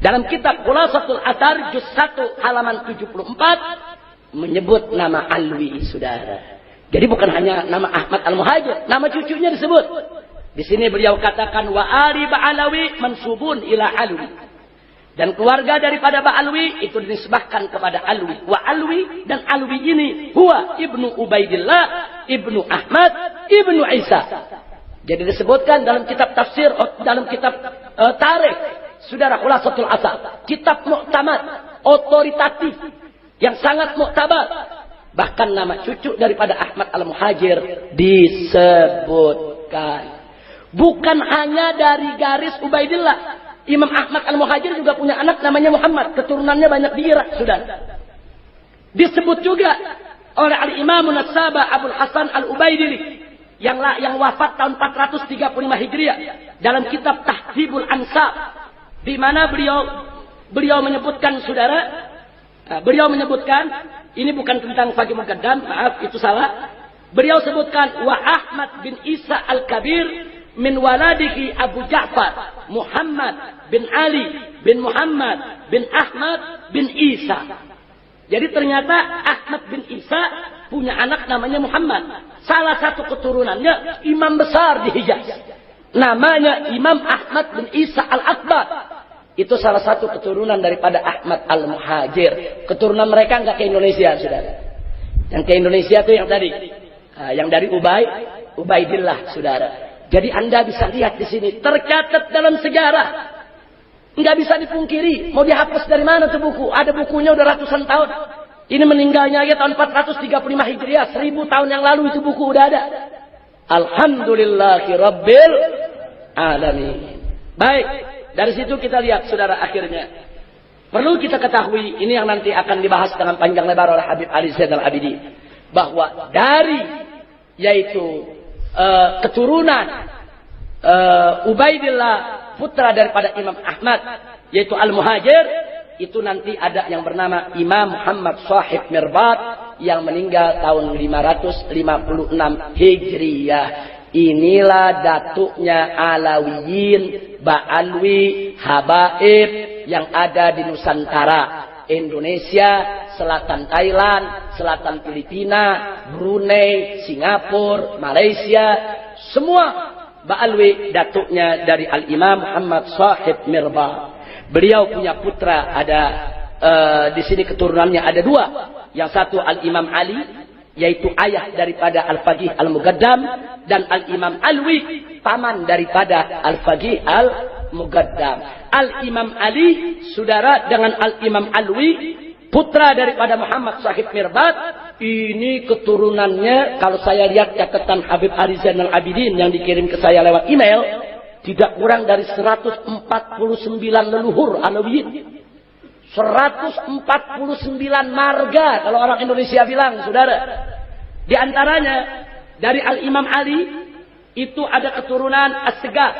dalam kitab Khulasatul Athar juz 1 halaman 74 menyebut nama Alwi, saudara. Jadi bukan hanya nama Ahmad Al-Muhajir, nama cucunya disebut. Di sini beliau katakan wa ali Ba'alawi mansubun ila Alwi. Dan keluarga daripada Ba'alwi itu dinisbahkan kepada Alwi. Wa Alwi, dan Alwi ini huwa ibnu Ubaidillah, ibnu Ahmad, ibnu Isa. Jadi disebutkan dalam kitab tafsir, dalam kitab tarikh, saudara, Khulasatul Athar, kitab muktamad, otoritatif, yang sangat muktabar. Bahkan nama cucu daripada Ahmad Al-Muhajir disebutkan. Bukan hanya dari garis Ubaidillah. Imam Ahmad Al-Muhajir juga punya anak namanya Muhammad. Keturunannya banyak di Irak, saudara. Disebut juga oleh Al-Imam An-Nassabah Abul Hasan Al-Ubaidili yang wafat tahun 435 Hijriah dalam kitab Tahdzibul Ansab, di mana beliau menyebutkan, saudara, beliau menyebutkan, ini bukan tentang Faqih Muqaddam, maaf itu salah. Beliau sebutkan wa Ahmad bin Isa Al-Kabir min waladihi Abu Ja'far Muhammad bin Ali bin Muhammad bin Ahmad bin Isa. Jadi ternyata Ahmad bin Isa punya anak namanya Muhammad. Salah satu keturunannya imam besar di Hijaz, namanya Imam Ahmad bin Isa Al-Akbar. Itu salah satu keturunan daripada Ahmad Al-Muhajir. Keturunan mereka enggak ke Indonesia, saudara. Yang ke Indonesia itu yang tadi, yang dari Ubaidillah, saudara. Jadi Anda bisa lihat di sini tercatat dalam sejarah, nggak bisa dipungkiri. Mau dihapus dari mana tuh buku? Ada bukunya udah ratusan tahun. Ini meninggalnya aja tahun 435 Hijriah, 1000 tahun yang lalu itu buku udah ada. Alhamdulillahi Rabbil Alamin. Baik, dari situ kita lihat saudara akhirnya. Perlu kita ketahui, ini yang nanti akan dibahas dengan panjang lebar oleh Habib Ali Zainal Abidin. Bahwa dari, yaitu keturunan Ubaidillah, putra daripada Imam Ahmad, yaitu Al-Muhajir, itu nanti ada yang bernama Imam Muhammad Shahib Mirbat, yang meninggal tahun 556 Hijriyah. Inilah datuknya Alawiyin, Ba'alwi, Habaib yang ada di Nusantara, Indonesia, selatan Thailand, selatan Filipina, Brunei, Singapura, Malaysia, semua Ba'alwi datuknya dari Al-Imam Muhammad Shahib Mirbat. Beliau punya putra, ada di sini keturunannya ada dua. Yang satu Al-Imam Ali, yaitu ayah daripada Al-Faqih Al-Mugaddam, dan Al-Imam Alwi, paman daripada Al-Faqih Al-Mugaddam. Al-Imam Ali, saudara, dengan Al-Imam Alwi, putra daripada Muhammad Shahib Mirbat, ini keturunannya, kalau saya lihat catatan Habib Ali Zainal Abidin yang dikirim ke saya lewat email, tidak kurang dari 149 leluhur Alawiyin. 149 marga kalau orang Indonesia bilang, saudara. Di antaranya dari Al-Imam Ali itu ada keturunan As-Segaf,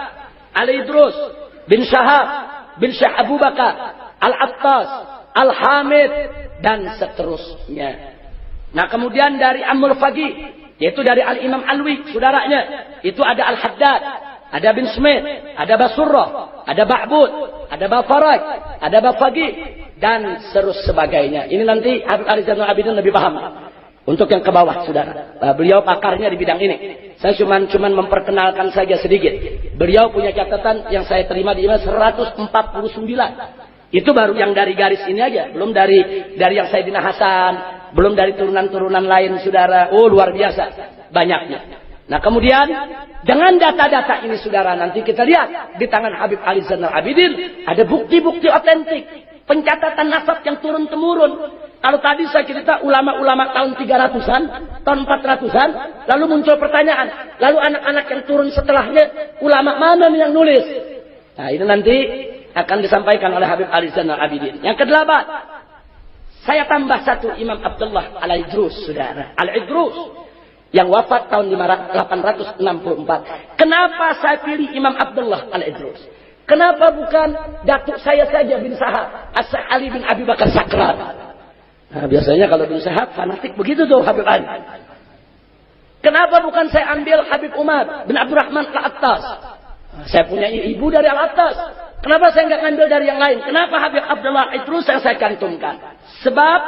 Al-Idrus bin Syahab bin Syekh Abu Bakar, Al-Attas, Al-Hamid, dan seterusnya. Nah, kemudian dari Ammul Faqih, yaitu dari Al-Imam Alwi, saudaranya, itu ada Al-Haddad, ada bin Smith, ada Basurrah, ada Ba'bud, ada Bafaraj, ada Bafaqih, dan serus sebagainya. Ini nanti Habib Ali Zainal Abidin lebih paham. Untuk yang ke bawah, saudara. Beliau pakarnya di bidang ini. Saya cuman memperkenalkan saja sedikit. Beliau punya catatan yang saya terima di email 149. Itu baru yang dari garis ini aja. Belum dari yang Sayyidina Hasan. Belum dari turunan-turunan lain, saudara. Oh, luar biasa banyaknya. Nah, kemudian dengan data-data ini, saudara, nanti kita lihat di tangan Habib Ali Zainal Abidin ada bukti-bukti otentik. Pencatatan nasab yang turun-temurun. Kalau tadi saya cerita ulama-ulama tahun 300-an, tahun 400-an, lalu muncul pertanyaan, lalu anak-anak yang turun setelahnya, ulama mana yang nulis? Nah, ini nanti akan disampaikan oleh Habib Ali Zainal Abidin. Yang ke-8, saya tambah satu, Imam Abdullah Al-Idrus, saudara. Al-Idrus yang wafat tahun 864. Kenapa saya pilih Imam Abdullah Al-Idrus? Kenapa bukan datuk saya saja bin Sahab, As-Sa'id Ali bin Abi Bakar Sakran? Nah, biasanya kalau bin Sahab fanatik begitu tuh Habib Ali. Kenapa bukan saya ambil Habib Umar bin Abdurrahman Al-Attas? Nah, saya punya ibu dari Al-Attas. Kenapa saya nggak ngambil dari yang lain? Kenapa Habib Abdullah Idrus yang saya cantumkan? Sebab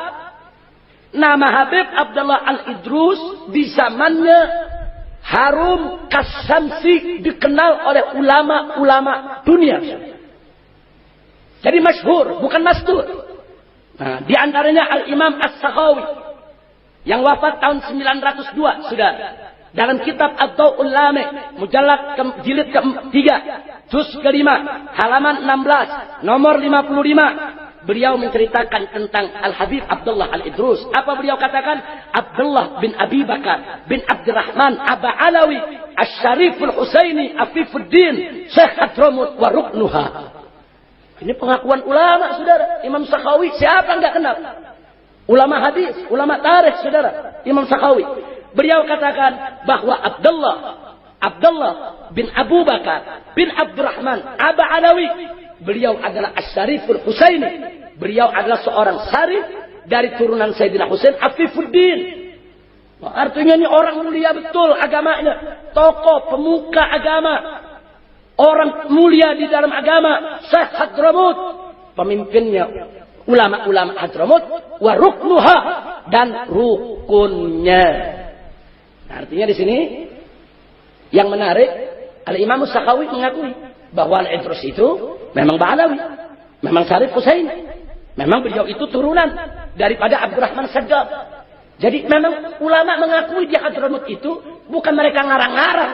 nama Habib Abdullah Al-Idrus di zamannya harum kasamsi, dikenal oleh ulama-ulama dunia. Jadi masyhur, bukan mastur. Nah, di antaranya Al-Imam As-Sakhawi yang wafat tahun 902, sudah. Dalam kitab Ad-Daw'ul Lami, mujallad jilid ke-3, juz ke-5, halaman 16, nomor 55. Beliau menceritakan tentang Al-Habib Abdullah Al-Idrus. Apa beliau katakan? Abdullah bin Abi Bakar bin Abdurrahman Aba Alawi Asy-Syariful Husaini Afifuddin Syekh Hadramut wa Ruknuha. Ini pengakuan ulama, saudara. Imam Sakhawi, siapa enggak kenal? Ulama hadis, ulama tarikh, saudara. Imam Sakhawi. Beliau katakan bahwa Abdullah bin Abu Bakar bin Abdurrahman Aba Alawi, beliau adalah Asy-Syariful Husaini. Beliau adalah seorang syarif dari turunan Sayyidina Husain Afifuddin. Artinya ini orang mulia betul agamanya. Tokoh, pemuka agama. Orang mulia di dalam agama. Syekh Hadramut. Pemimpinnya ulama-ulama Hadramut. Wa ruknuha. Dan rukunnya. Nah, artinya di sini yang menarik, Al-Imam Sakhawi mengakui bahwa Al-Idrus itu memang Ba'alawi, memang Syarif Husain, memang beliau itu turunan daripada Abdurrahman Saggaf. Jadi memang ulama mengakui di Hadramut itu bukan mereka ngarang-ngarang,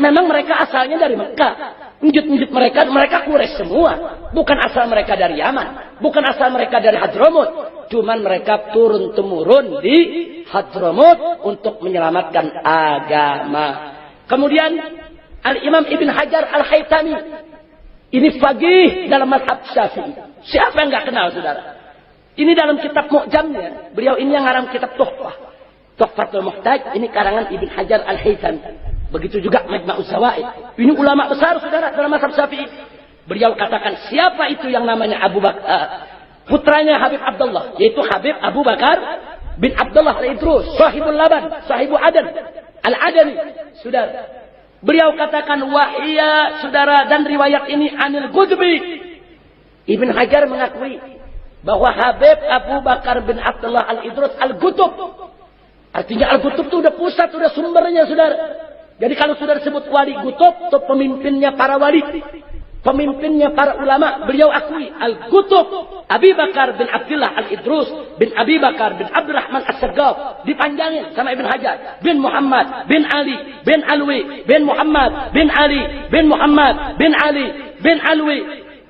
memang mereka asalnya dari Mekah. Njut-njut mereka Quraisy semua, bukan asal mereka dari Yaman, bukan asal mereka dari Hadramut, cuman mereka turun-temurun di Hadramut untuk menyelamatkan agama. Kemudian Al-Imam Ibn Hajar Al-Haytami Ini faqih dalam mazhab Syafi'i. Siapa yang nggak kenal, saudara? Ini dalam kitab Mu'jamnya. Beliau ini yang ngarang kitab Tuhfah. Tuhfatul Muhtaj, ini karangan Ibn Hajar Al-Haythami. Begitu juga Majma'uz Zawaid. Ini ulama besar, saudara, dalam mazhab Syafi'i. Beliau katakan, siapa itu yang namanya Abu Bakar? Putranya Habib Abdullah, yaitu Habib Abu Bakar bin Abdullah Al-Idrus, sahibul Laban, sahibu Adan, Al-Adani, saudara. Beliau katakan wahia, saudara, dan riwayat ini anil Qutbi. Ibn Hajar mengakui bahwa Habib Abu Bakar bin Abdullah Al-Idrus Al-Qutub. Artinya Al-Qutub itu udah pusat, udah sumbernya, saudara. Jadi kalau sudah disebut wali Qutub, itu pemimpinnya para wali. Pemimpinnya para ulama, beliau akui Al-Qutub Abi Bakar bin Abdullah Al-Idrus bin Abi Bakar bin Abdurrahman As-Saggaf, dipanjangin sama Ibn Hajar, bin Muhammad bin Ali bin Alwi bin Muhammad bin Ali bin Muhammad bin Ali bin Alwi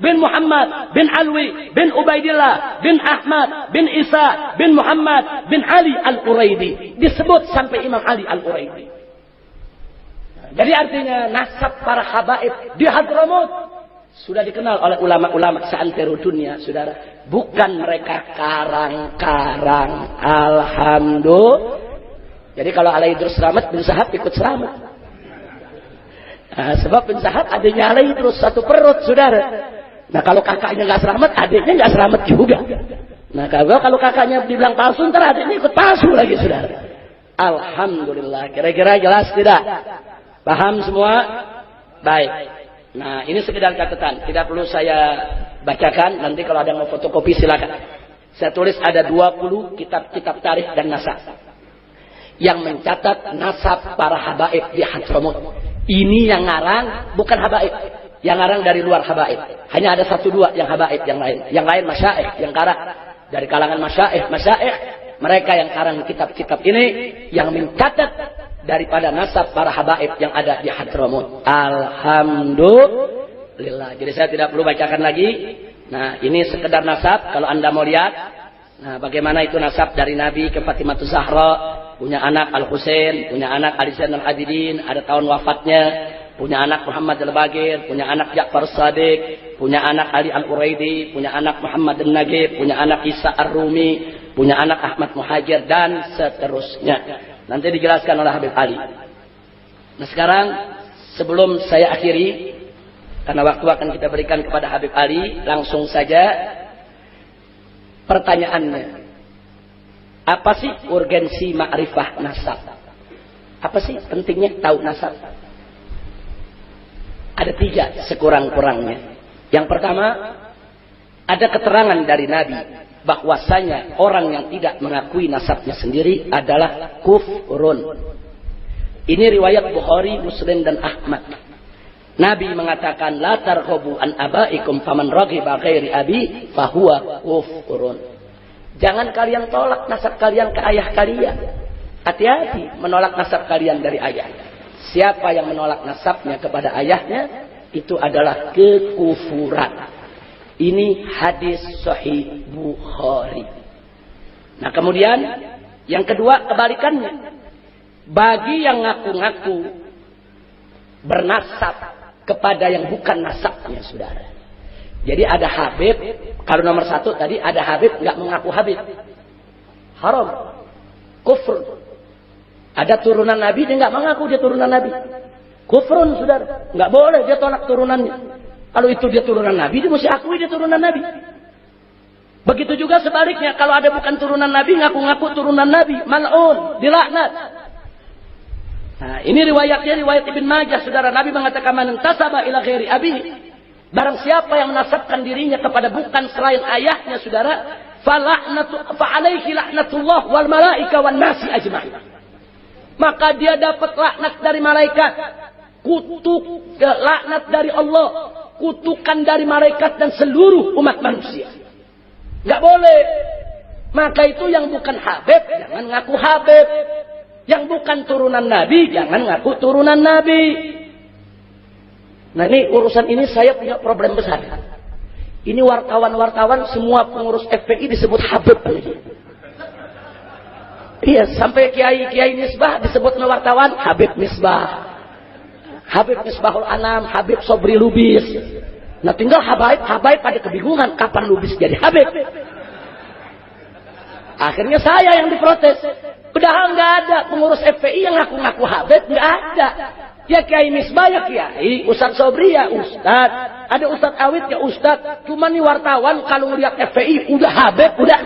bin Muhammad bin Alwi bin Ubaidillah bin Ahmad bin Isa bin Muhammad bin Ali Al-Quraidi, disebut sampai Imam Ali Al-Quraidi. Jadi artinya nasab para habaib di Hadramut sudah dikenal oleh ulama-ulama seantero dunia, saudara. Bukan mereka karang-karang. Alhamdulillah. Jadi kalau Ala Idrus selamat, bin Sahab ikut selamat. Nah, sebab bin Sahab adiknya Ala Idrus satu perut, saudara. Nah kalau kakaknya nggak selamat, adiknya nggak selamat juga. Nah kalau kakaknya dibilang palsu, ntar adiknya ikut palsu lagi, saudara. Alhamdulillah. Kira-kira jelas tidak? Paham semua? Baik. Nah, ini sekedar catatan. Tidak perlu saya bacakan. Nanti kalau ada yang mau fotokopi silakan. Saya tulis ada 20 kitab-kitab tarikh dan nasab yang mencatat nasab para habaib di Hadramut. Ini yang ngarang bukan habaib. Yang ngarang dari luar habaib. Hanya ada 1-2 yang habaib, yang lain. Yang lain masyaikh, yang karang dari kalangan masyaikh. Mereka yang karang kitab-kitab ini yang mencatat daripada nasab para habaib yang ada di Hadramut. Alhamdulillah. Jadi saya tidak perlu bacakan lagi. Nah, ini sekedar nasab. Kalau Anda mau lihat, nah bagaimana itu nasab dari Nabi ke Fatimah Zahra, punya anak Al-Husain, punya anak Ali Zainal Abidin, ada tahun wafatnya, punya anak Muhammad Al-Bagir, punya anak Ja'far Shadiq, punya anak Ali Al-Quraidi, punya anak Muhammad Al-Nagib, punya anak Isa Ar-Rumi, punya anak Ahmad Muhajir, dan seterusnya. Nanti dijelaskan oleh Habib Ali. Nah sekarang sebelum saya akhiri, karena waktu akan kita berikan kepada Habib Ali, langsung saja pertanyaannya. Apa sih urgensi ma'rifah nasab? Apa sih pentingnya tahu nasab? Ada 3 sekurang-kurangnya. Yang pertama, ada keterangan dari Nabi bahwasanya orang yang tidak mengakui nasabnya sendiri adalah kufrun. Ini riwayat Bukhari, Muslim dan Ahmad. Nabi mengatakan la targhabu an abaikum faman raghiba ghairi abi fahuwa kufrun. Jangan kalian tolak nasab kalian ke ayah kalian. Hati-hati menolak nasab kalian dari ayah. Siapa yang menolak nasabnya kepada ayahnya, itu adalah kekufuran. Ini hadis Sahih Bukhari. Nah kemudian yang kedua kebalikannya. Bagi yang ngaku-ngaku bernasab kepada yang bukan nasabnya, saudara. Jadi ada Habib, kalau nomor 1 tadi ada Habib nggak mengaku Habib, haram, kufur. Ada turunan Nabi dia nggak mengaku dia turunan Nabi, kufrun, saudara. Nggak boleh dia tolak turunannya. Kalau itu dia turunan Nabi, dia mesti akui dia turunan Nabi. Begitu juga sebaliknya, kalau ada bukan turunan Nabi, ngaku-ngaku turunan Nabi, mal'un, dilaknat. Nah, ini riwayatnya riwayat Ibn Majah, saudara. Nabi mengatakan man tasaba ila ghairi abi. Barang siapa yang menasabkan dirinya kepada bukan selain ayahnya, saudara, fa alaihi laknatullah wal malaika wan nasi ajma'in. Maka dia dapat laknat dari malaikat, kutuk laknat dari Allah, kutukan dari malaikat dan seluruh umat manusia. Nggak boleh. Maka itu yang bukan Habib jangan ngaku Habib. Yang bukan turunan Nabi jangan ngaku turunan Nabi. Nah ini urusan ini saya punya problem besar. Ini wartawan-wartawan semua pengurus FPI disebut Habib. Iya, sampai kiai-kiai Misbah disebut wartawan Habib Misbah, Habib Misbahul Anam, Habib Sobri Lubis. Nah tinggal habaib pada kebingungan kapan lu bisa jadi habib. Akhirnya saya yang diprotes. Padahal nggak ada pengurus FPI yang ngaku-ngaku habib, nggak ada. Ya Kiai Misbah ya Kiai, Ustaz Sobri ya Ustaz, ada Ustaz Awid ya Ustaz. Cuma nih wartawan kalau ngeliat FPI udah habib, udah.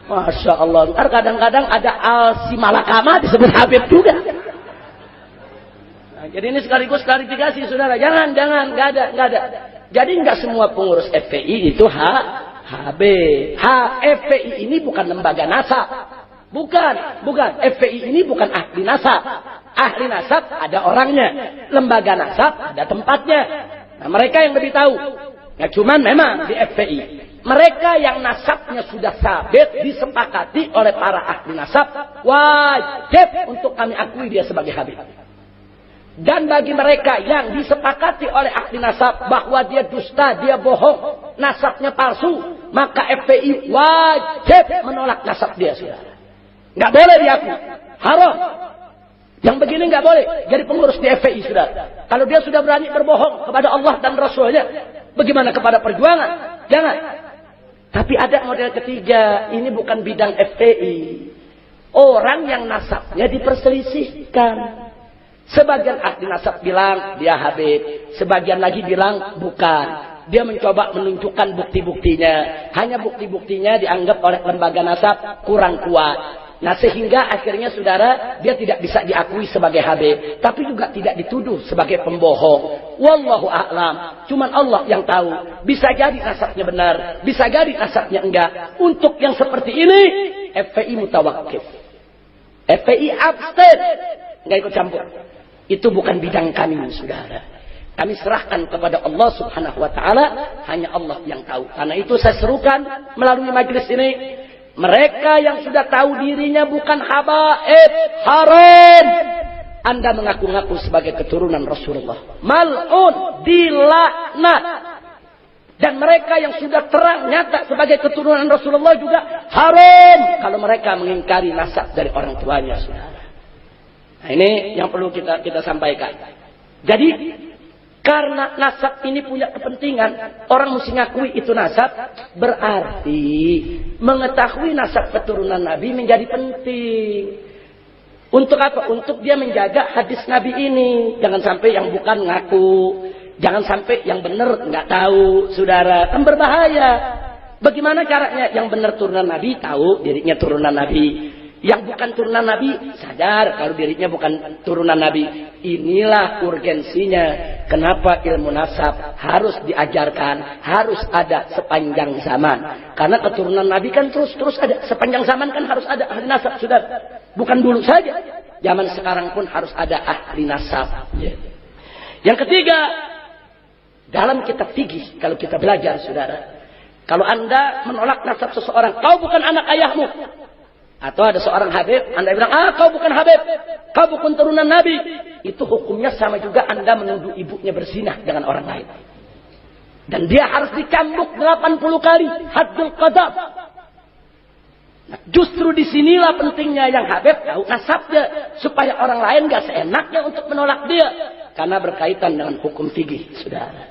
Masya Allah. Ntar kadang-kadang ada Al Simalakama disebut habib juga. Nah, jadi ini sekaligus klarifikasi saudara. Jangan, nggak ada. Jadi nggak semua pengurus FPI itu habib. FPI ini bukan lembaga nasab. Bukan. FPI ini bukan ahli nasab. Ahli nasab ada orangnya. Lembaga nasab ada tempatnya. Nah, mereka yang lebih tahu. Ya cuman memang di FPI. Mereka yang nasabnya sudah sabit disepakati oleh para ahli nasab. Wajib untuk kami akui dia sebagai habib. Dan bagi mereka yang disepakati oleh ahli nasab bahwa dia dusta, dia bohong, nasabnya palsu, maka FPI wajib menolak nasab dia. Nggak boleh diakui. Haram. Yang begini nggak boleh jadi pengurus di FPI, saudara. Kalau dia sudah berani berbohong kepada Allah dan Rasulnya, bagaimana kepada perjuangan? Jangan. Tapi ada model ketiga. Ini bukan bidang FPI. Orang yang nasabnya diperselisihkan. Sebagian ahli nasab bilang dia habib. Sebagian lagi bilang bukan. Dia mencoba menunjukkan bukti-buktinya. Hanya bukti-buktinya dianggap oleh lembaga nasab kurang kuat. Nah sehingga akhirnya saudara dia tidak bisa diakui sebagai habib, tapi juga tidak dituduh sebagai pembohong. Wallahu a'lam. Cuman Allah yang tahu. Bisa jadi nasabnya benar, bisa jadi nasabnya enggak. Untuk yang seperti ini FPI mutawakkif. FPI abstain, enggak ikut campur. Itu bukan bidang kami, saudara. Kami serahkan kepada Allah Subhanahu wa taala, hanya Allah yang tahu. Karena itu saya serukan melalui majelis ini, mereka yang sudah tahu dirinya bukan habaib, haram Anda mengaku-ngaku sebagai keturunan Rasulullah. Mal'un, dilaknat. Dan mereka yang sudah terang nyata sebagai keturunan Rasulullah juga haram kalau mereka mengingkari nasab dari orang tuanya, saudara. Nah, ini yang perlu kita sampaikan. Jadi karena nasab ini punya kepentingan, orang mesti ngakui itu nasab, berarti mengetahui nasab keturunan Nabi menjadi penting. Untuk apa? Untuk dia menjaga hadis Nabi ini. Jangan sampai yang bukan ngaku, jangan sampai yang benar nggak tahu, saudara. Kan berbahaya. Bagaimana caranya? Yang benar turunan Nabi tahu dirinya turunan Nabi. Yang bukan turunan Nabi sadar kalau dirinya bukan turunan Nabi. Inilah urgensinya kenapa ilmu nasab harus diajarkan, harus ada sepanjang zaman. Karena keturunan Nabi kan terus ada, sepanjang zaman kan harus ada ahli nasab, saudara. Bukan dulu saja, zaman sekarang pun harus ada ahli nasab. Yang ketiga, dalam kitab fikih kalau kita belajar, saudara, kalau Anda menolak nasab seseorang, kau bukan anak ayahmu. Atau ada seorang habib, Anda bilang, kau bukan habib, kau bukan turunan Nabi. Itu hukumnya sama juga Anda menuduh ibunya berzinah dengan orang lain. Dan dia harus dicambuk 80 kali, haddul qadhaf. Nah, justru disinilah pentingnya yang habib tahu nasabnya, supaya orang lain gak seenaknya untuk menolak dia. Karena berkaitan dengan hukum fikih, saudara.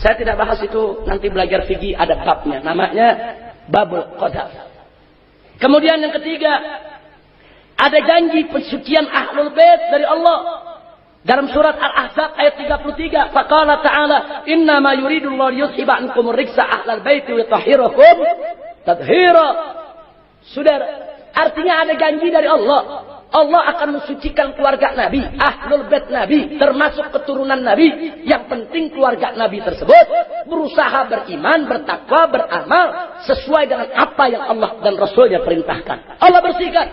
Saya tidak bahas itu, nanti belajar fikih ada babnya, namanya babul qadhaf. Kemudian yang ketiga, ada janji pensucian ahlul bait dari Allah. Dalam surat Al-Ahzab ayat 33, faqala ta'ala, "Inna ma yuridullahu liyuthiba ankumur rijsa ahlal bait wa yutahhirakum tadhhira." Saudara, artinya ada janji dari Allah. Allah akan mensucikan keluarga Nabi, ahlul bait Nabi, termasuk keturunan Nabi. Yang penting keluarga Nabi tersebut berusaha beriman, bertakwa, beramal sesuai dengan apa yang Allah dan Rasulnya perintahkan. Allah bersihkan.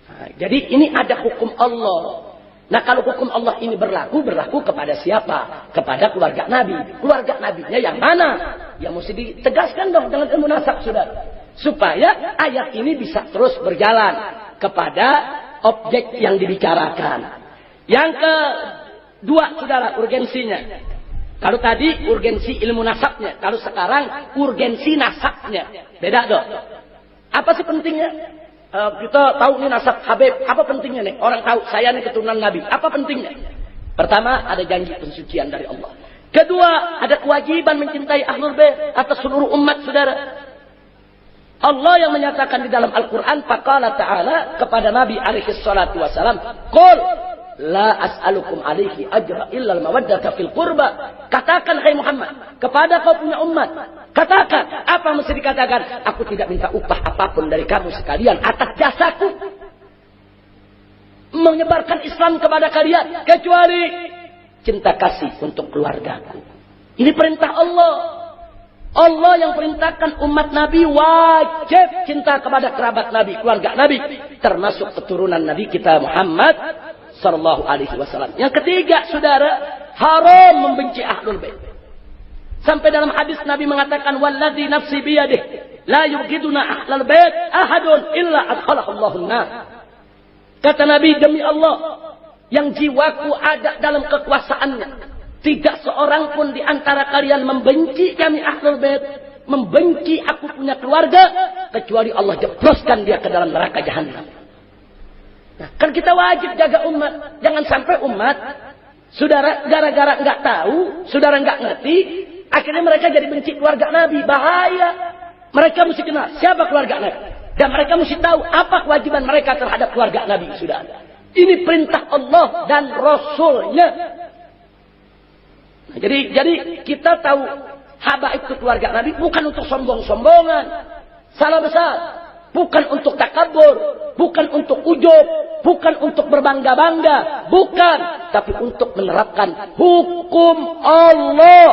Nah, jadi ini ada hukum Allah. Nah kalau hukum Allah ini berlaku kepada siapa? Kepada keluarga Nabi. Keluarga Nabinya yang mana? Yang mesti ditegaskan dong dengan ilmu nasab, saudara. Supaya ayat ini bisa terus berjalan kepada objek yang dibicarakan. Yang kedua, saudara, urgensinya. Kalau tadi urgensi ilmu nasabnya, kalau sekarang urgensi nasabnya. Beda dong. Apa sih pentingnya? Kita tahu nih nasab Habib. Apa pentingnya nih? Orang tahu saya nih keturunan Nabi. Apa pentingnya? Pertama, ada janji pensucian dari Allah. Kedua, ada kewajiban mencintai Ahlul Bait atas seluruh umat, saudara. Allah yang menyatakan di dalam Al-Quran, faqala ta'ala kepada Nabi alaihi salatu wasalam, qul la as'alukum alaihi ajra illa al-mawaddata fil qurba. Katakan, hai Muhammad, kepada kau punya umat, katakan, apa mesti dikatakan? Aku tidak minta upah apapun dari kamu sekalian atas jasaku menyebarkan Islam kepada kalian, kecuali cinta kasih untuk keluargaku. Ini perintah Allah. Allah yang perintahkan umat Nabi wajib cinta kepada kerabat Nabi, keluarga Nabi, termasuk keturunan Nabi kita Muhammad sallallahu alaihi wasallam. Yang ketiga, saudara, haram membenci Ahlul Bait. Sampai dalam hadis Nabi mengatakan, "Wallazi nafsi biyadihi la yubghiduna Ahlul Bait ahadun illa adkhalahu Allahun nar." Kata Nabi, demi Allah yang jiwaku ada dalam kekuasaannya, tidak seorang pun di antara kalian membenci kami Ahlul Bait, membenci aku punya keluarga, kecuali Allah jebloskan dia ke dalam neraka jahanam. Nah, kan kita wajib jaga umat. Jangan sampai umat, saudara, gara-gara nggak tahu, saudara nggak ngerti, akhirnya mereka jadi benci keluarga Nabi. Bahaya. Mereka mesti kenal siapa keluarga Nabi. Dan mereka mesti tahu apa kewajiban mereka terhadap keluarga Nabi, saudara. Ini perintah Allah dan Rasulnya. Nah, jadi kita tahu habaib itu keluarga Nabi bukan untuk sombong-sombongan, salah besar, bukan untuk takabur, bukan untuk ujub, bukan untuk berbangga-bangga, bukan, tapi untuk menerapkan hukum Allah,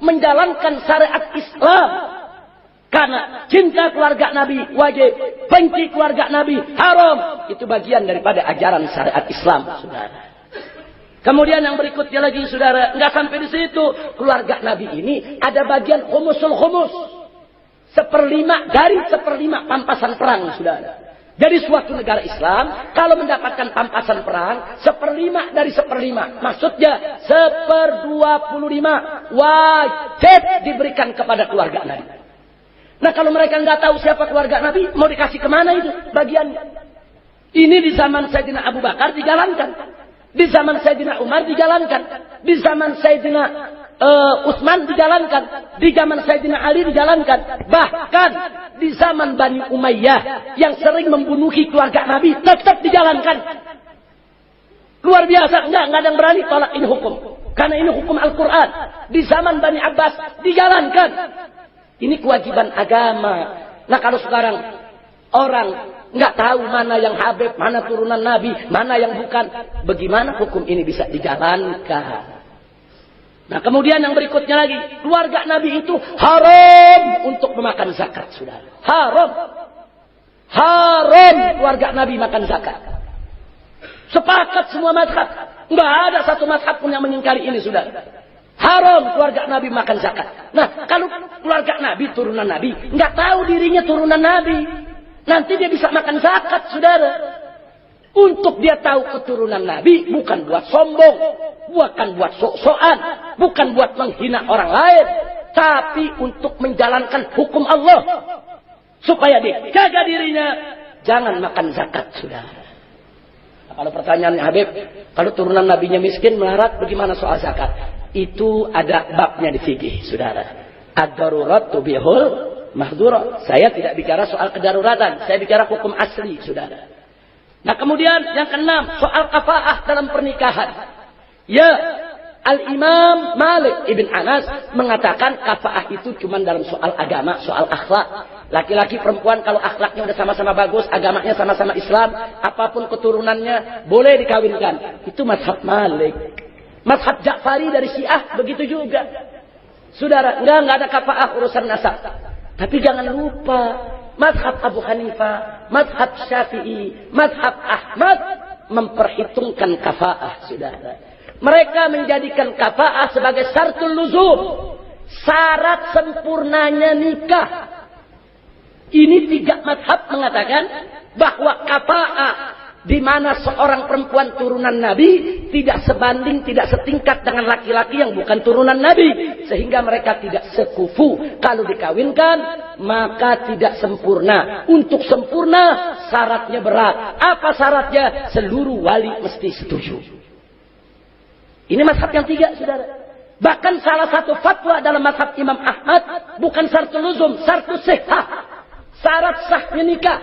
menjalankan syariat Islam. Karena cinta keluarga Nabi wajib, benci keluarga Nabi haram. Itu bagian daripada ajaran syariat Islam, saudara. Kemudian yang berikutnya lagi, saudara, nggak sampai di situ. Keluarga Nabi ini ada bagian khumusul khumus, 1/5 dari 1/5 pampasan perang, saudara. Jadi suatu negara Islam kalau mendapatkan pampasan perang 1/5 dari 1/5, maksudnya 1/25 wajib diberikan kepada keluarga Nabi. Nah, kalau mereka nggak tahu siapa keluarga Nabi, mau dikasih kemana itu bagiannya? Ini di zaman Sayyidina Abu Bakar dijalankan, di zaman Sayyidina Umar dijalankan, di zaman Sayyidina Utsman dijalankan, di zaman Sayyidina Ali dijalankan, bahkan di zaman Bani Umayyah yang sering membunuhi keluarga Nabi tetap dijalankan. Luar biasa, nggak ada yang berani tolak ini hukum, karena ini hukum Al-Quran. Di zaman Bani Abbas dijalankan. Ini kewajiban agama. Nah, kalau sekarang orang nggak tahu mana yang Habib, mana turunan Nabi, mana yang bukan, bagaimana hukum ini bisa dijalankan? Nah, kemudian yang berikutnya lagi, keluarga Nabi itu haram untuk memakan zakat, saudara. Haram. Haram keluarga Nabi makan zakat. Sepakat semua mazhab. Nggak ada satu mazhab pun yang mengingkari ini, saudara. Haram keluarga Nabi makan zakat. Nah, kalau keluarga Nabi, turunan Nabi, nggak tahu dirinya turunan Nabi, nanti dia bisa makan zakat, saudara. Untuk dia tahu keturunan Nabi, bukan buat sombong, bukan buat sok-sokan, bukan buat menghina orang lain, tapi untuk menjalankan hukum Allah. Supaya dia jaga dirinya, jangan makan zakat, saudara. Nah, kalau pertanyaannya, Habib, kalau turunan Nabinya miskin, melarat, bagaimana soal zakat? Itu ada babnya di fikih, saudara. Ad-darurat tubihul mahdurat. Saya tidak bicara soal kedaruratan, saya bicara hukum asli, saudara. Nah, kemudian yang keenam, soal kafaah dalam pernikahan. Ya, Al-Imam Malik ibn Anas mengatakan kafaah itu cuma dalam soal agama, soal akhlak. Laki-laki perempuan kalau akhlaknya udah sama-sama bagus, agamanya sama-sama Islam, apapun keturunannya boleh dikawinkan. Itu mazhab Malik. Mazhab Ja'fari dari Syiah begitu juga. Saudara, enggak ada kafaah urusan nasab. Tapi jangan lupa, mazhab Abu Hanifah, mazhab Syafi'i, mazhab Ahmad memperhitungkan kafaah, saudara. Mereka menjadikan kafaah sebagai syartul luzum, syarat sempurnanya nikah. Ini 3 mazhab mengatakan bahwa kafaah di mana seorang perempuan turunan Nabi tidak sebanding, tidak setingkat dengan laki-laki yang bukan turunan Nabi, sehingga mereka tidak sekufu. Kalau dikawinkan maka tidak sempurna. Untuk sempurna syaratnya berat. Apa syaratnya? Seluruh wali mesti setuju. Ini mazhab yang 3, saudara. Bahkan salah satu fatwa dalam mazhab Imam Ahmad, bukan syartul luzum, syartul sihah. Syarat sahnya nikah.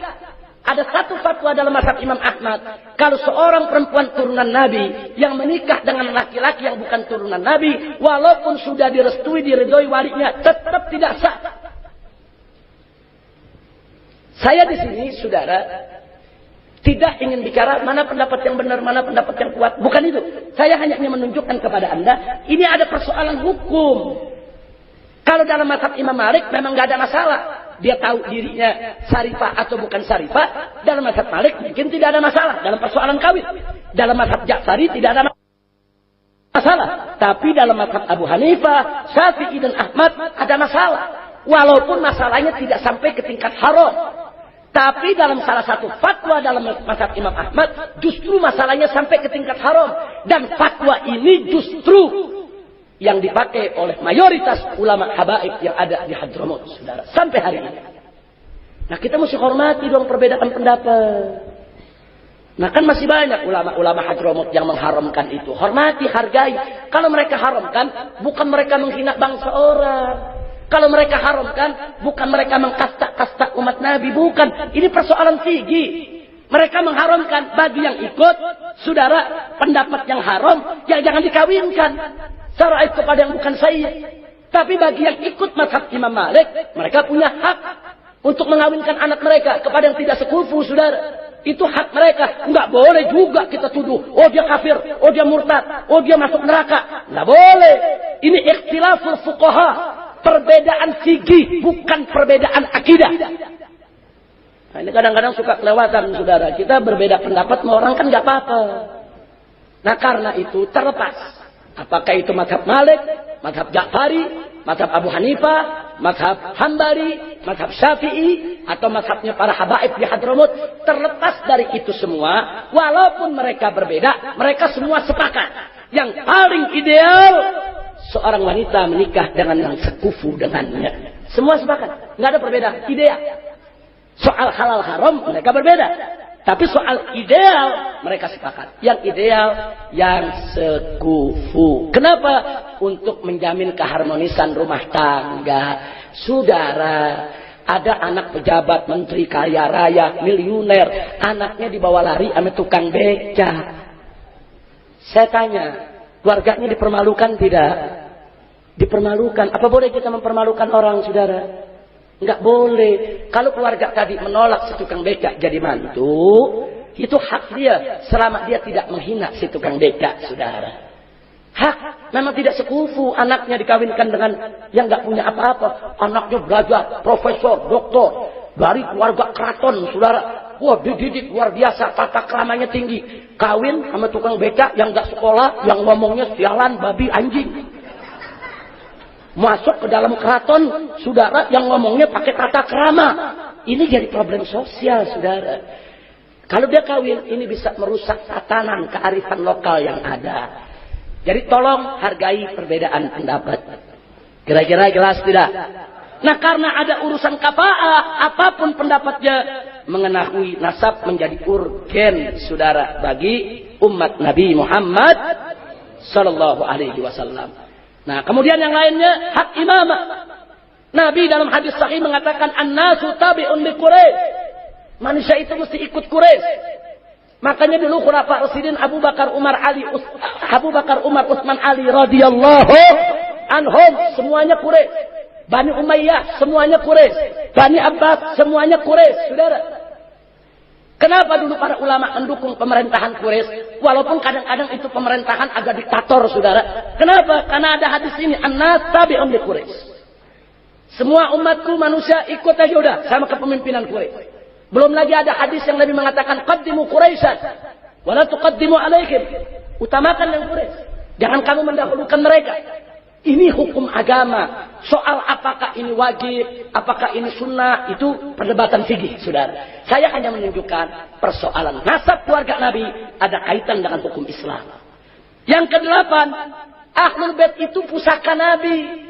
Ada satu fatwa dalam mazhab Imam Ahmad. Kalau seorang perempuan turunan Nabi yang menikah dengan laki-laki yang bukan turunan Nabi, walaupun sudah direstui, diridhoi walinya, tetap tidak sah. Saya di sini, saudara, tidak ingin bicara mana pendapat yang benar, mana pendapat yang kuat. Bukan itu. Saya hanya ingin menunjukkan kepada Anda, ini ada persoalan hukum. Kalau dalam mazhab Imam Malik memang nggak ada masalah. Dia tahu dirinya syarifah atau bukan syarifah. Dalam mazhab Malik mungkin tidak ada masalah dalam persoalan kawin. Dalam mazhab Ja'fari tidak ada masalah. Tapi dalam mazhab Abu Hanifah, Syafi'i dan Ahmad ada masalah. Walaupun masalahnya tidak sampai ke tingkat haram. Tapi dalam salah satu fatwa dalam mazhab Imam Ahmad, justru masalahnya sampai ke tingkat haram. Dan fatwa ini justru yang dipakai oleh mayoritas ulama habaib yang ada di Hadramut, saudara. Sampai hari ini. Nah, kita mesti hormati dong perbedaan pendapat. Nah, kan masih banyak ulama-ulama Hadramut yang mengharamkan itu. Hormati, hargai. Kalau mereka haramkan, bukan mereka menghina bangsa orang. Kalau mereka haramkan, bukan mereka mengkasta-kasta umat Nabi. Bukan. Ini persoalan fikih. Mereka mengharamkan bagi yang ikut, saudara, pendapat yang haram, yang jangan dikawinkan. Syara'id kepada yang bukan sayyid. Tapi bagi yang ikut mazhab Imam Malik, mereka punya hak untuk mengawinkan anak mereka kepada yang tidak sekufu, saudara. Itu hak mereka. Enggak boleh juga kita tuduh, oh dia kafir, oh dia murtad, oh dia masuk neraka. Enggak boleh. Ini ikhtilaful fuqaha. Perbedaan fikih, bukan perbedaan akidah. Nah, ini kadang-kadang suka kelewatan, saudara. Kita berbeda pendapat sama orang kan enggak apa-apa. Nah, karena itu terlepas. Apakah itu mazhab Malik, mazhab Ja'fari, mazhab Abu Hanifah, mazhab Hambali, mazhab Syafi'i, atau mazhabnya para habaib di Hadramut, terlepas dari itu semua, walaupun mereka berbeda, mereka semua sepakat. Yang paling ideal, seorang wanita menikah dengan yang sekufu dengannya. Semua sepakat, nggak ada perbedaan, ideal. Soal halal haram, mereka berbeda. Tapi soal ideal, mereka sepakat. Yang ideal, yang sekufu. Kenapa? Untuk menjamin keharmonisan rumah tangga. Saudara, ada anak pejabat, menteri, kaya raya, miliuner. Anaknya dibawa lari sama tukang beca. Saya tanya, keluarganya dipermalukan tidak? Dipermalukan. Apa boleh kita mempermalukan orang, saudara? Enggak boleh. Kalau keluarga tadi menolak si tukang becak jadi mantu, itu hak dia selama dia tidak menghina si tukang becak, saudara. Hak. Memang tidak sekufu anaknya dikawinkan dengan yang enggak punya apa-apa. Anaknya belajar, profesor, doktor, dari keluarga keraton, saudara. Wah, dididik luar biasa, tata keramanya tinggi. Kawin sama tukang becak yang enggak sekolah, yang ngomongnya sialan, babi, anjing. Masuk ke dalam keraton, saudara, yang ngomongnya pakai tata krama. Ini jadi problem sosial, saudara. Kalau dia kawin, ini bisa merusak tatanan kearifan lokal yang ada. Jadi tolong hargai perbedaan pendapat. Kira-kira jelas tidak? Nah, karena ada urusan kafa'ah, apapun pendapatnya, mengenai nasab menjadi urgen, saudara, bagi umat Nabi Muhammad sallallahu alaihi wasallam. Nah, kemudian yang lainnya hak imamah. Nabi dalam hadis sahih mengatakan an-nasu tabi'un li Quraisy. Manusia itu mesti ikut Quraisy. Makanya dulu khulafa Rasyidin Abu Bakar Umar Utsman Ali radhiyallahu anhum semuanya Quraisy. Bani Umayyah semuanya Quraisy. Bani Abbas semuanya Quraisy, saudara. Kenapa dulu para ulama mendukung pemerintahan Quraisy? Walaupun kadang-kadang itu pemerintahan agak diktator, saudara. Kenapa? Karena ada hadis ini, an-nas tabi'un li Quraisy. Semua umatku manusia ikut aja udah sama kepemimpinan Quraisy. Belum lagi ada hadis yang Nabi mengatakan, qaddimu Quraisyan wa la tuqaddimu alaihim. Utamakan yang Quraisy. Jangan kamu mendahulukan mereka. Ini hukum agama. Soal apakah ini wajib, apakah ini sunnah, itu perdebatan fikih, saudara. Saya hanya menunjukkan persoalan nasab keluarga Nabi ada kaitan dengan hukum Islam. Yang kedelapan, Ahlul Bait itu pusaka Nabi.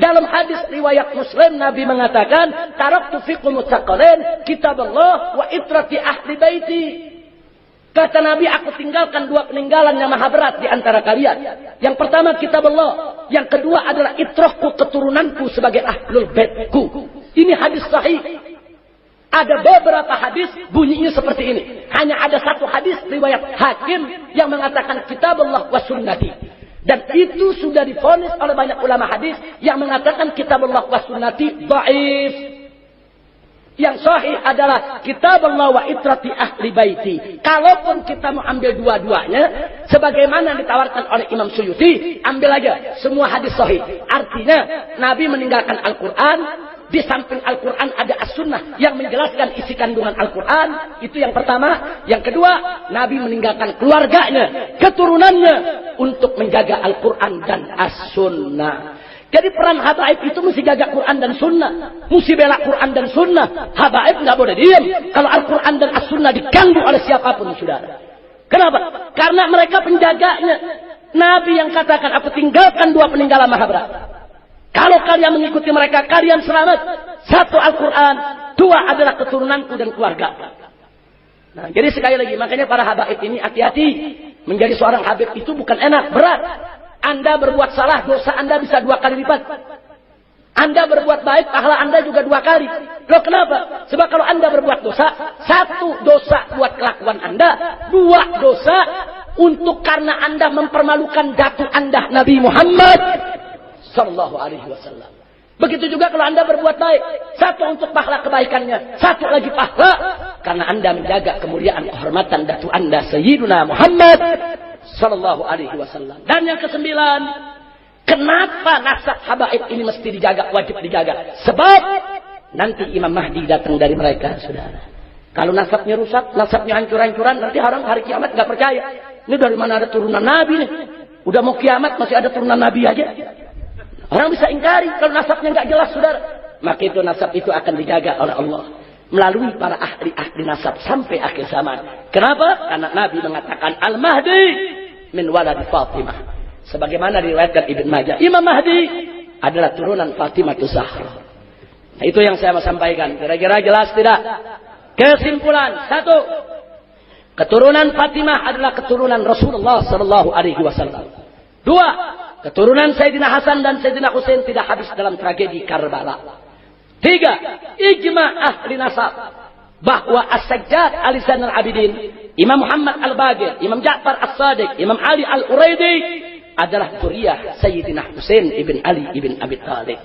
Dalam hadis riwayat Muslim, Nabi mengatakan, taraktu fikum mustaqalain, kitab Allah wa itrati ahli baiti. Kata Nabi, aku tinggalkan dua peninggalan yang maha berat di antara kalian. Yang pertama kitab Allah. Yang kedua adalah itrahku, keturunanku sebagai ahlul baitku. Ini hadis sahih. Ada beberapa hadis bunyinya seperti ini. Hanya ada satu hadis riwayat Hakim yang mengatakan kitab Allah wa sunnati. Dan itu sudah divonis oleh banyak ulama hadis yang mengatakan kitab Allah wa sunnati dhaif. Yang sahih adalah kitab Allah wa itrati ahli baiti. Kalaupun kita mau ambil dua-duanya, sebagaimana ditawarkan oleh Imam Suyuti, ambil aja semua hadis sahih. Artinya Nabi meninggalkan Al-Quran. Di samping Al-Quran ada As-Sunnah yang menjelaskan isi kandungan Al-Quran. Itu yang pertama. Yang kedua, Nabi meninggalkan keluarganya, keturunannya untuk menjaga Al-Quran dan As-Sunnah. Jadi peran habaib itu mesti jaga Quran dan Sunnah. Mesti bela Quran dan Sunnah. Habaib nggak boleh diam kalau Al-Quran dan As-Sunnah diganggu oleh siapapun, saudara. Kenapa? Karena mereka penjaganya. Nabi yang katakan, aku tinggalkan dua peninggalan maha berat. Kalau kalian mengikuti mereka, kalian selamat. Satu Al-Quran, dua adalah keturunanku dan keluarga. Nah, jadi sekali lagi, makanya para habaib ini hati-hati. Menjadi seorang habib itu bukan enak, berat. Anda berbuat salah, dosa Anda bisa 2 kali lipat. Anda berbuat baik, pahala Anda juga 2 kali. Loh kenapa? Sebab kalau Anda berbuat dosa, 1 dosa buat kelakuan Anda, 2 dosa untuk karena Anda mempermalukan datu Anda Nabi Muhammad Sallallahu Alaihi Wasallam. Begitu juga kalau Anda berbuat baik, 1 untuk pahala kebaikannya, 1 lagi pahala karena Anda menjaga kemuliaan kehormatan datu Anda Sayyiduna Muhammad Sallallahu Alaihi Wasallam. Dan yang ke-9, kenapa nasab habaib ini mesti dijaga, wajib dijaga? Sebab nanti Imam Mahdi datang dari mereka, saudara. Kalau nasabnya rusak, nasabnya hancur-hancuran, nanti orang hari kiamat nggak percaya. Ini dari mana ada turunan Nabi nih? Udah mau kiamat masih ada turunan Nabi aja. Orang bisa ingkari kalau nasabnya nggak jelas, saudara. Maka itu nasab itu akan dijaga oleh Allah melalui para ahli-ahli nasab sampai akhir zaman. Kenapa? Karena Nabi mengatakan Al-Mahdi min walad Fatimah. Sebagaimana diriwayatkan Ibn Majah, Imam Mahdi adalah turunan Fatimah Zahra. Nah, itu yang saya mau sampaikan. Kira-kira jelas tidak? Kesimpulan, 1, keturunan Fatimah adalah keturunan Rasulullah Sallallahu Alaihi Wasallam. 2, keturunan Sayyidina Hasan dan Sayyidina Husain tidak habis dalam tragedi Karbala. 3, ijma ahli nasab bahwa As-Sajjad Ali Zainal Abidin, Imam Muhammad Al-Baqir, Imam Ja'far As-Sadiq, Imam Ali Al-Uraidi adalah zuriyah Sayyidina Husain ibn Ali ibn Abi Thalib.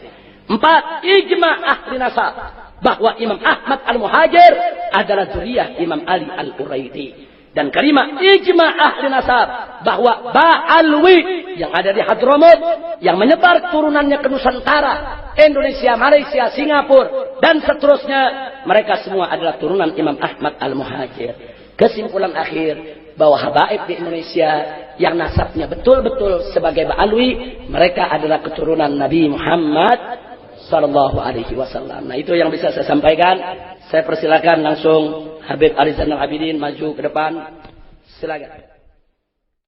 4, ijma ahli nasab bahwa Imam Ahmad Al-Muhajir adalah zuriyah Imam Ali Al-Uraidi. Dan kelima, ijma ahli nasab bahwa Ba'alwi yang ada di Hadramut, yang menyebar turunannya ke Nusantara, Indonesia, Malaysia, Singapura, dan seterusnya, mereka semua adalah turunan Imam Ahmad Al-Muhajir. Kesimpulan akhir, bahwa habaib di Indonesia yang nasabnya betul-betul sebagai Ba'alwi, mereka adalah keturunan Nabi Muhammad Sallallahu Alaihi Wasallam. Nah, itu yang bisa saya sampaikan. Saya persilakan langsung Habib Ali Zainal Abidin maju ke depan. Silakan.